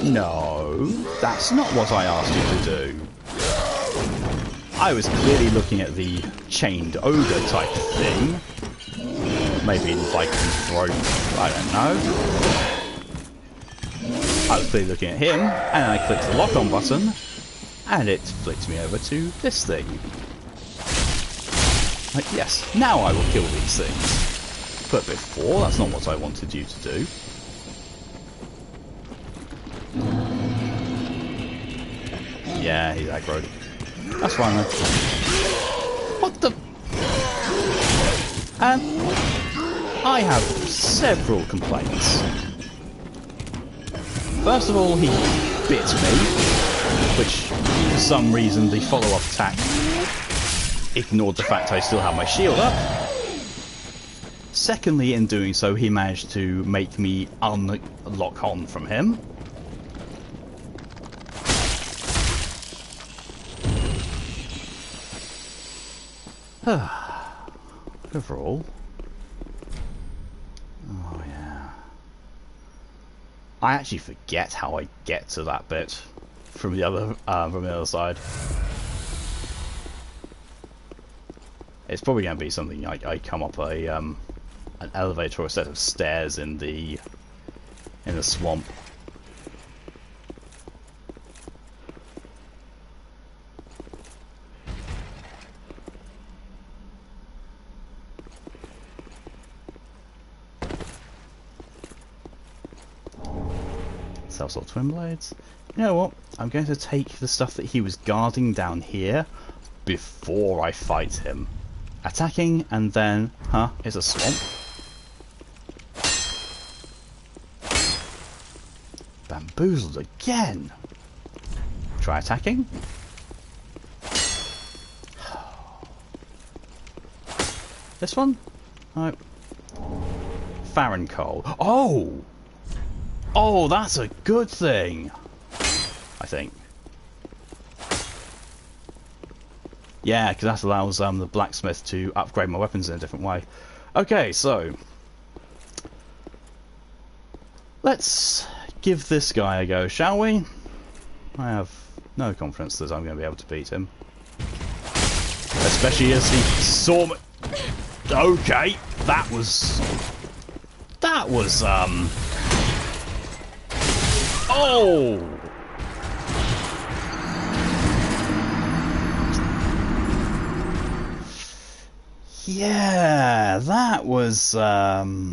No, that's not what I asked you to do. I was clearly looking at the chained ogre type thing. Maybe like throat, I don't know. I was clearly looking at him, and I clicked the lock on button, and it flicked me over to this thing. Like, yes, now I will kill these things. But before, that's not what I wanted you to do. Yeah, he's aggroed. That's fine then. What the? I have several complaints. First of all, he bit me, which for some reason the follow-up attack ignored the fact I still have my shield up. Secondly, in doing so, he managed to make me unlock on from him. Overall, oh yeah, I actually forget how I get to that bit from the other side. It's probably going to be something like I come up an elevator or a set of stairs in the swamp. Sellsword twin blades. You know what? I'm going to take the stuff that he was guarding down here before I fight him. Attacking and then, it's a swamp. Bamboozled again. Try attacking. This one? No. Farron coal. Oh! Oh, that's a good thing. I think. Yeah, because that allows the blacksmith to upgrade my weapons in a different way. Okay, so let's give this guy a go, shall we? I have no confidence that I'm going to be able to beat him. Especially as he saw me. Okay, that was... Oh! Yeah, that was, well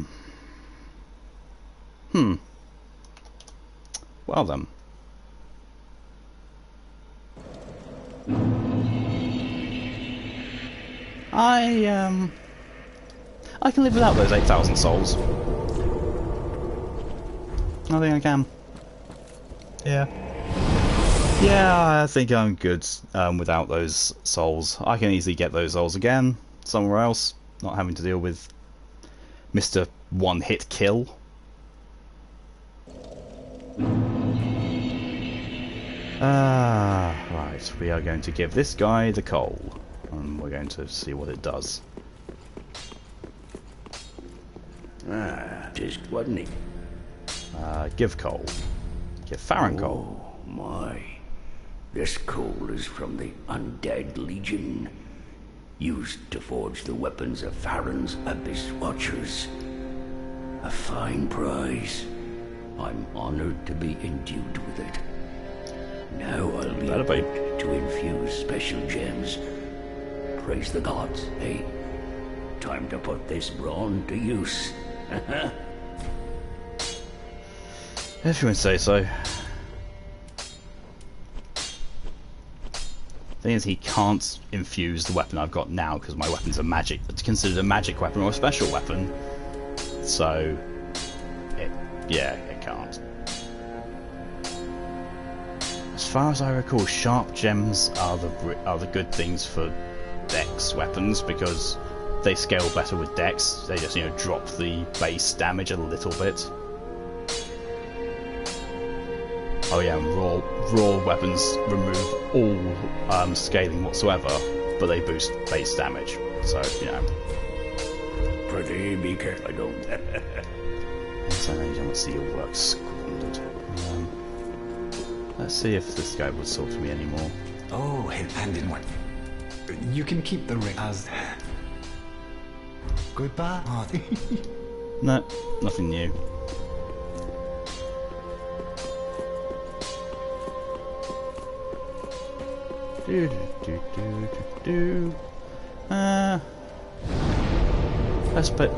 then. I can live without those 8,000 souls. I think I can. Yeah. Yeah, I think I'm good without those souls. I can easily get those souls again somewhere else, not having to deal with Mr. One-Hit Kill. Right, we are going to give this guy the coal, and we're going to see what it does. Just wasn't it? Give coal. Give Farron coal. Oh my. This coal is from the Undead Legion, used to forge the weapons of Farron's Abyss Watchers. A fine prize. I'm honored to be endued with it. Now I'll be able to infuse special gems. Praise the gods, hey? Time to put this brawn to use. If you would say so. Thing is, he can't infuse the weapon I've got now because my weapon's a magic. It's considered a magic weapon or a special weapon. So, it can't. As far as I recall, sharp gems are the good things for dex weapons because they scale better with dex. They just drop the base damage a little bit. Oh yeah, and raw weapons remove all scaling whatsoever, but they boost base damage. So Pretty be careful, I don't. So I don't want to see your work squandered. Let's see if this guy would talk to me anymore. Oh, hand in one. You can keep the ring as... Goodbye. No, nothing new.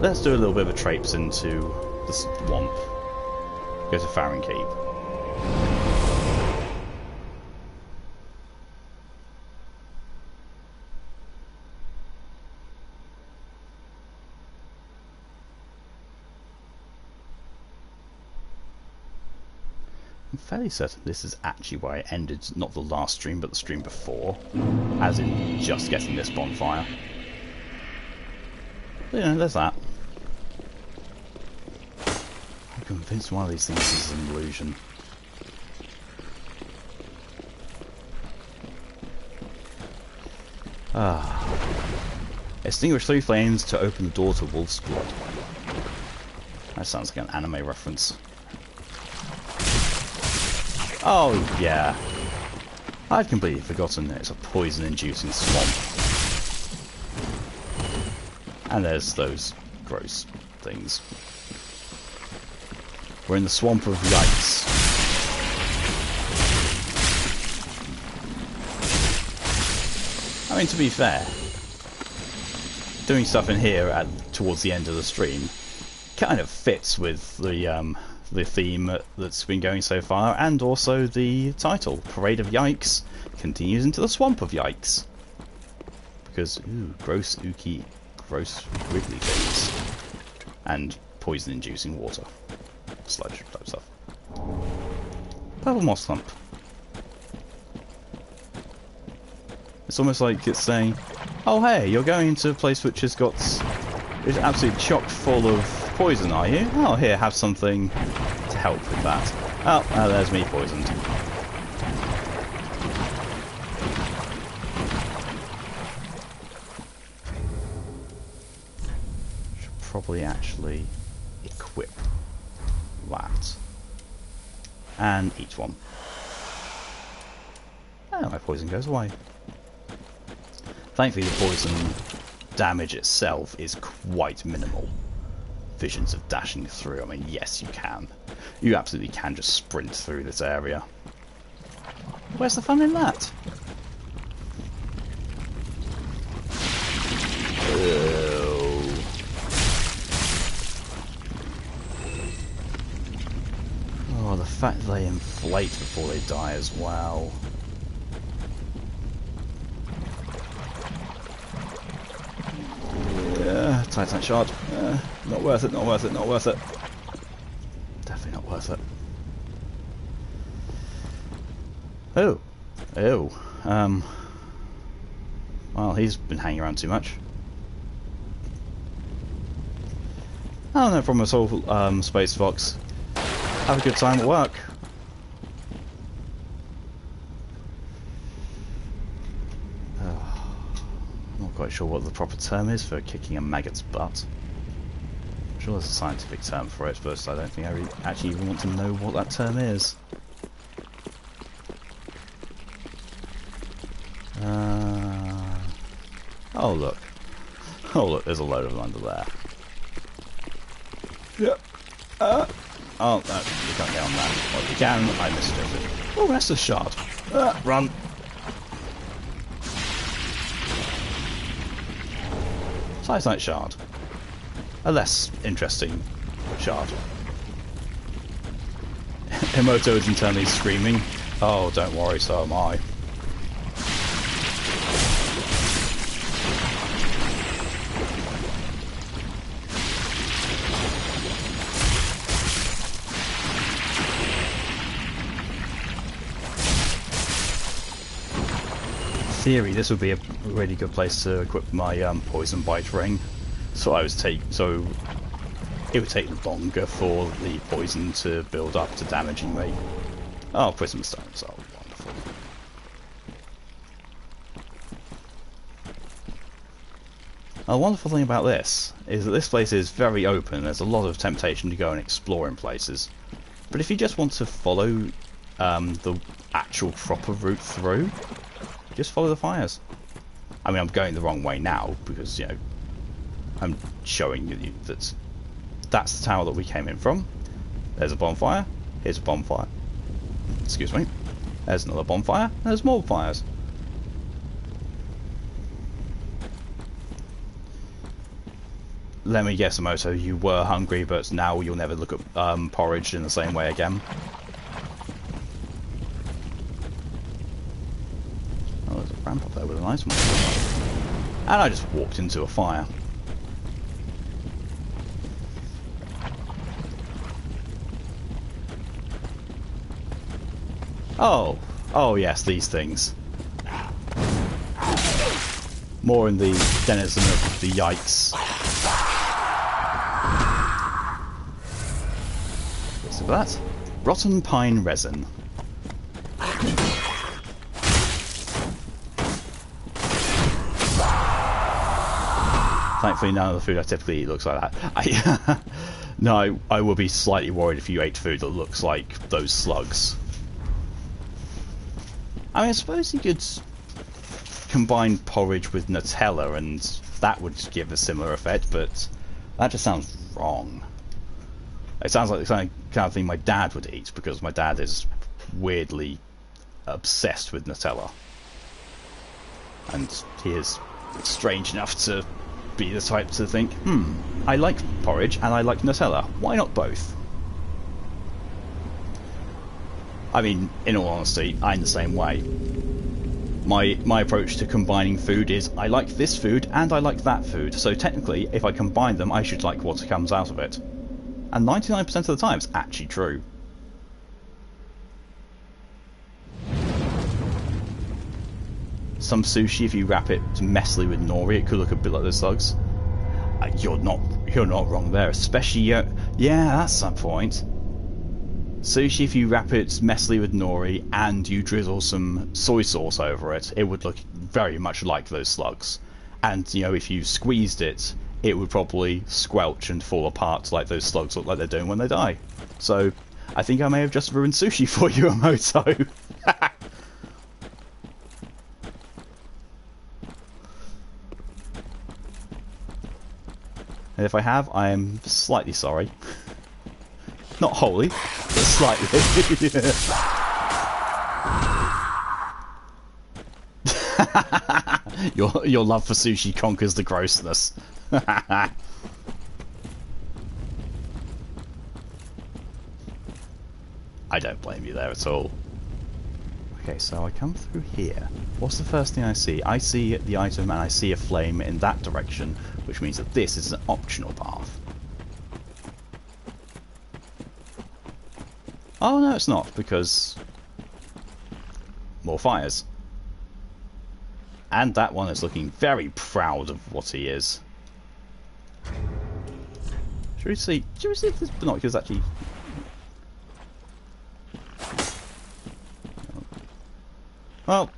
Let's do a little bit of a traipse into the swamp. Go to Farron Keep. I'm fairly certain this is actually where I ended, not the last stream, but the stream before, as in just getting this bonfire. But, there's that. I'm convinced one of these things is an illusion. Extinguish 3 flames to open the door to Wolf's Blood. That sounds like an anime reference. Oh, yeah. I'd completely forgotten that it's a poison-inducing swamp. And there's those gross things. We're in the swamp of Yikes. I mean, to be fair, doing stuff in here towards the end of the stream kind of fits with the theme that's been going so far, and also the title, Parade of Yikes, continues into the Swamp of Yikes. Because, ooh, gross, ooky, gross, wiggly things. And poison-inducing water. Sludge type stuff. Purple moss clump. It's almost like it's saying, oh hey, you're going into a place which is absolutely chock full of poison, are you? Oh, here, have something to help with that. Oh, there's me poisoned. Should probably actually equip that. And eat one. Oh, my poison goes away. Thankfully the poison damage itself is quite minimal. Visions of dashing through, I mean, yes you can. You absolutely can just sprint through this area. Where's the fun in that? Ew. Oh, the fact that they inflate before they die as well. Titanite shard. Not worth it, not worth it, not worth it. Definitely not worth it. Oh. Oh. Well, he's been hanging around too much. Oh, no problem at all, Space Fox. Have a good time at work. Quite sure what the proper term is for kicking a maggot's butt. I'm sure there's a scientific term for it, but I don't think I actually even want to know what that term is. Oh look. Oh look, there's a load of them under there. Yep. Oh no, you can't get on that. Well, you can, I misjudged it. Oh, that's a shard. Run. Titanite shard. A less interesting shard. Emoto is internally screaming, oh, don't worry, so am I. In theory, this would be a really good place to equip my poison bite ring. So it would take longer for the poison to build up to damaging me. Oh, prism stones are wonderful. The wonderful thing about this is that this place is very open. There's a lot of temptation to go and explore in places. But if you just want to follow the actual proper route through, just follow the fires. I mean, I'm going the wrong way now because, you know, I'm showing you that that's the tower that we came in from. There's a bonfire. Here's a bonfire. Excuse me. There's another bonfire. There's more fires. Let me guess, Emoto, you were hungry, but now you'll never look at porridge in the same way again. Oh, there's a ramp up there with a nice one. And I just walked into a fire. Oh yes, these things. More in the denizen of the Yikes. What's that? Rotten pine resin. Thankfully, none of the food I typically eat looks like that. No, I will be slightly worried if you ate food that looks like those slugs. I mean, I suppose you could combine porridge with Nutella and that would give a similar effect, but that just sounds wrong. It sounds like the kind of thing my dad would eat, because my dad is weirdly obsessed with Nutella. And he is strange enough to be the type to think, I like porridge and I like Nutella. Why not both? I mean, in all honesty, I'm the same way. My approach to combining food is, I like this food and I like that food, so technically, if I combine them, I should like what comes out of it. And 99% of the time, it's actually true. Some sushi, if you wrap it messily with nori, it could look a bit like those slugs. You're not wrong there, especially yeah, that's the point. Sushi, if you wrap it messily with nori and you drizzle some soy sauce over it, it would look very much like those slugs. And you know, if you squeezed it, it would probably squelch and fall apart like those slugs look like they're doing when they die. So, I think I may have just ruined sushi for you, Amoto. And if I have, I am slightly sorry. Not wholly, but slightly. Your love for sushi conquers the grossness. I don't blame you there at all. Okay, so I come through here. What's the first thing I see? I see the item and I see a flame in that direction, which means that this is an optional path. Oh no, it's not, because more fires. And that one is looking very proud of what he is. Should we see if this binoculars actually... Well,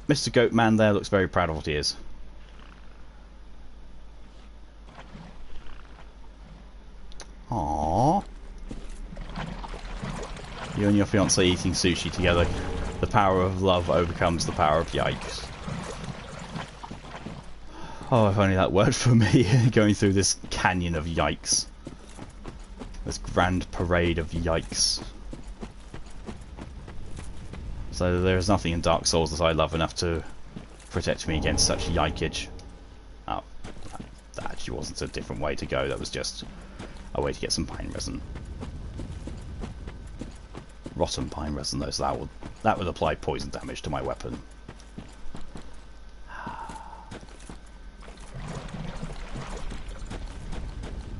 Mr. Goat Man there looks very proud of what he is. Aww. You and your fiancé eating sushi together. The power of love overcomes the power of yikes. Oh, if only that worked for me, going through this canyon of yikes. This grand parade of yikes. So there is nothing in Dark Souls that I love enough to protect me against such yikage. Oh, that actually wasn't a different way to go, that was just a way to get some pine resin. Rotten pine resin though, so that would apply poison damage to my weapon.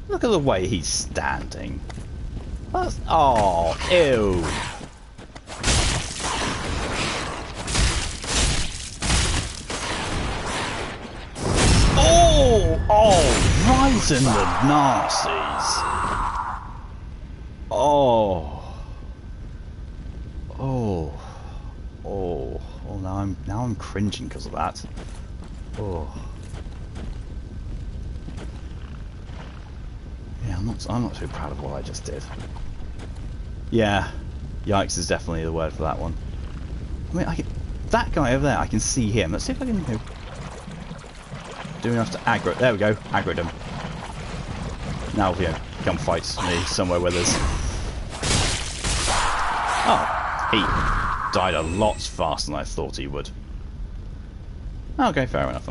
Look at the way he's standing. That's, oh, ew. Oh, right in the nasties. Oh. Now I'm cringing because of that. Oh. Yeah, I'm not too proud of what I just did. Yeah, yikes is definitely the word for that one. I mean, that guy over there, I can see him. Let's see if I can do enough to aggro. There we go, aggroed him. Now, come fight me somewhere where there's... Oh, he died a lot faster than I thought he would. Okay, fair enough.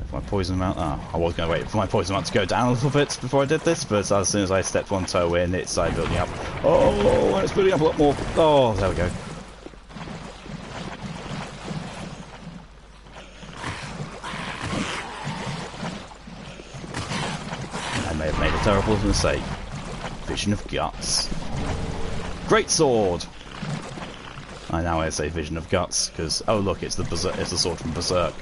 If my poison amount... Oh, I was going to wait for my poison amount to go down a little bit before I did this, but as soon as I stepped one toe in, it started building up. Oh, and it's building up a lot more. Oh, there we go. I may have made a terrible mistake. Vision of Guts. Great sword! I now I say Vision of Guts, because, oh look, it's the sword from Berserk.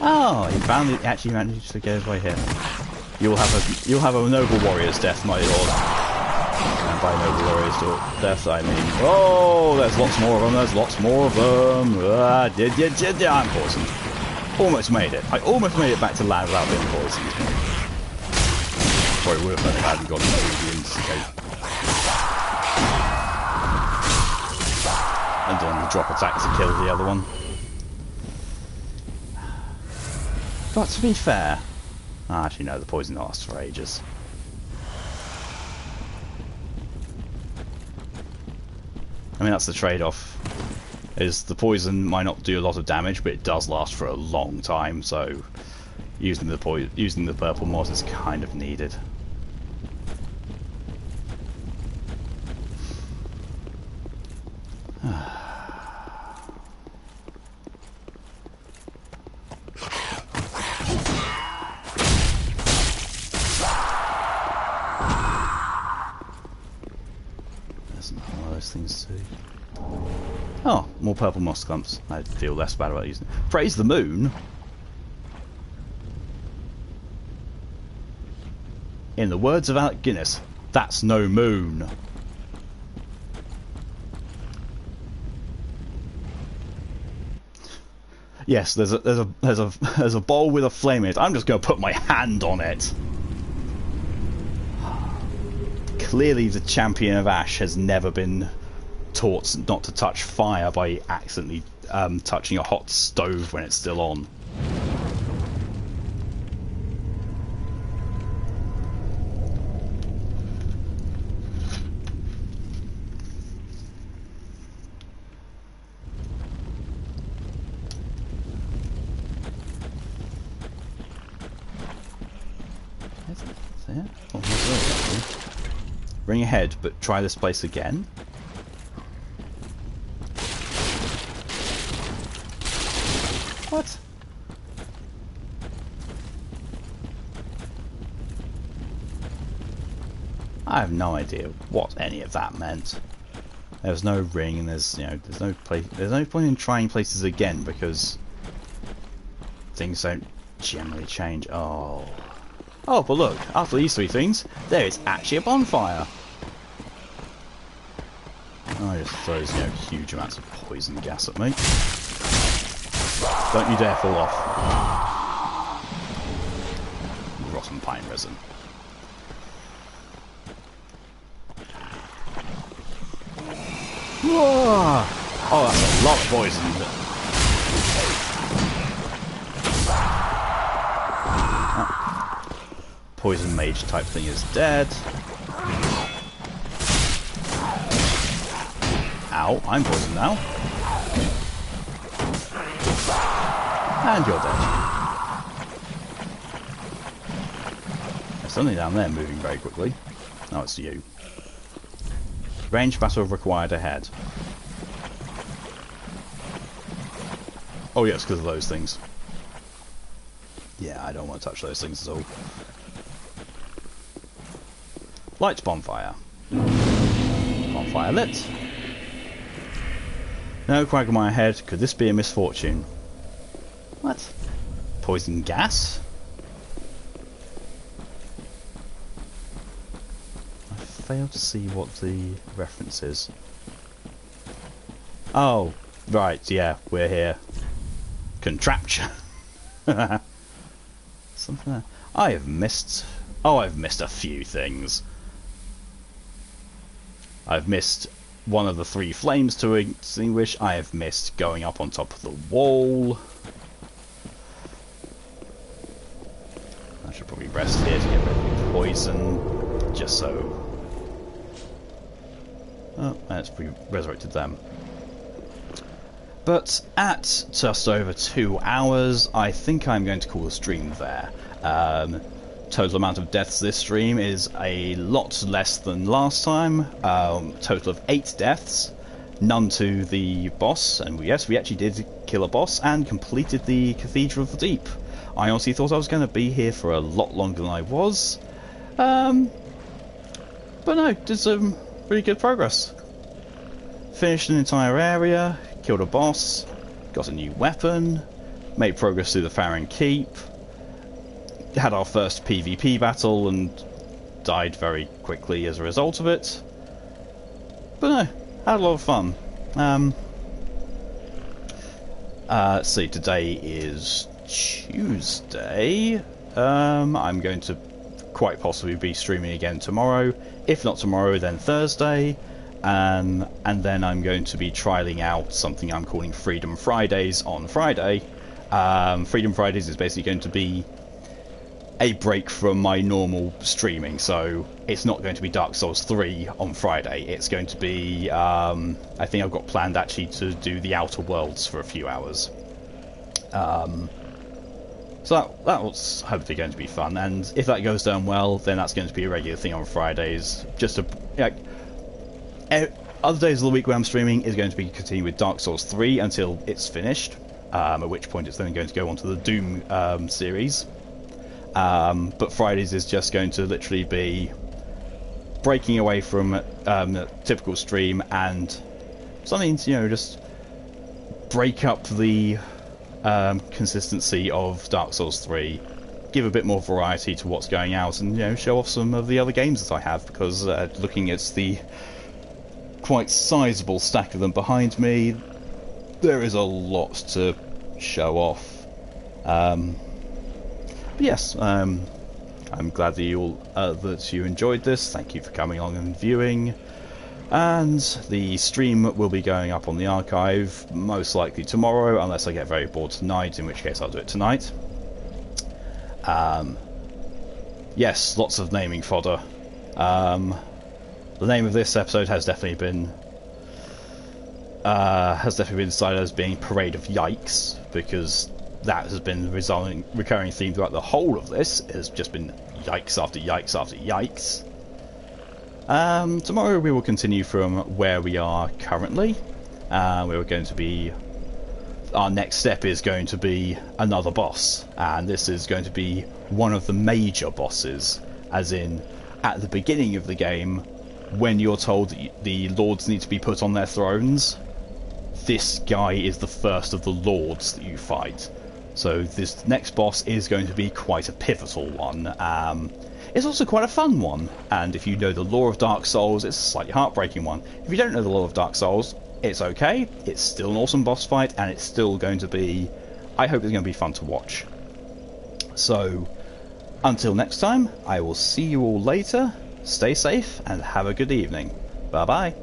Oh, he actually managed to get his way here. You'll have a noble warrior's death, my lord. And by noble warrior's death, I mean, oh, there's lots more of them. There's lots more of them. I'm poisoned. Almost made it. I almost made it back to land without being poisoned. Probably would have done if I hadn't got ingredients. Okay. drop attack to kill the other one. But to be fair, actually no, the poison lasts for ages. I mean, that's the trade-off. Is the poison might not do a lot of damage, but it does last for a long time. So using the purple moss is kind of needed. Things too. Oh, more purple moss clumps. I feel less bad about using it. Praise the moon. In the words of Alec Guinness, that's no moon. Yes, there's a bowl with a flame in it. I'm just going to put my hand on it. Clearly, the champion of Ash has never been taught not to touch fire by accidentally touching a hot stove when it's still on. Ring ahead, but try this place again. What? I have no idea what any of that meant. There's no ring, and there's no point in trying places again because things don't generally change. Oh, but look! After these three things, there is actually a bonfire. Oh, it just throws huge amounts of poison gas at me. Don't you dare fall off. Rotten pine resin. Whoa! Oh, that's a lot of poison. Poison mage type thing is dead. Ow, I'm poisoned now. And you're dead. There's something down there moving very quickly. Oh, it's you. Range battle required ahead. Oh yes, because of those things. Yeah, I don't want to touch those things at all. Light bonfire. Bonfire lit. No Quagmire head. Could this be a misfortune? What? Poison gas? I fail to see what the reference is. Oh, right, yeah, we're here. Contraption. Something there. I've missed a few things. I've missed one of the three flames to extinguish. I have missed going up on top of the wall. I should probably rest here to get rid of poison, just so. Oh, that's resurrected them. But at just over 2 hours, I think I'm going to call the stream there. Total amount of deaths this stream is a lot less than last time. Total of 8 deaths, none to the boss, and yes, we actually did kill a boss and completed the Cathedral of the Deep. I honestly thought I was going to be here for a lot longer than I was, but no, did some really good progress. Finished an entire area, killed a boss, got a new weapon, made progress through the Farron Keep, had our first PvP battle and died very quickly as a result of it. But no, had a lot of fun. Let's see, today is Tuesday. I'm going to quite possibly be streaming again tomorrow. If not tomorrow, then Thursday. and then I'm going to be trialing out something I'm calling Freedom Fridays on Friday. Freedom Fridays is basically going to be a break from my normal streaming, so it's not going to be Dark Souls 3 on Friday. It's going to be, I think I've got planned actually to do the Outer Worlds for a few hours. So that's hopefully going to be fun, and if that goes down well, then that's going to be a regular thing on Fridays. Just to, other days of the week where I'm streaming is going to be continuing with Dark Souls 3 until it's finished, at which point it's then going to go on to the Doom series. But Fridays is just going to literally be breaking away from a typical stream and something to, just break up the consistency of Dark Souls 3, give a bit more variety to what's going out, and show off some of the other games that I have, because looking at the quite sizable stack of them behind me, there is a lot to show off. But yes, I'm glad that you enjoyed this. Thank you for coming along and viewing. And the stream will be going up on the archive most likely tomorrow, unless I get very bored tonight, in which case I'll do it tonight. Yes, lots of naming fodder. The name of this episode has definitely been decided as being Parade of Yikes, because that has been the recurring theme throughout the whole of this. It has just been yikes after yikes after yikes. Tomorrow we will continue from where we are currently. We're going to be... Our next step is going to be another boss, and this is going to be one of the major bosses, as in, at the beginning of the game, when you're told that the lords need to be put on their thrones, this guy is the first of the lords that you fight. So this next boss is going to be quite a pivotal one. It's also quite a fun one, and if you know the lore of Dark Souls, it's a slightly heartbreaking one. If you don't know the lore of Dark Souls, it's okay, it's still an awesome boss fight, and it's still going to be... I hope it's going to be fun to watch. So, until next time, I will see you all later, stay safe, and have a good evening. Bye bye.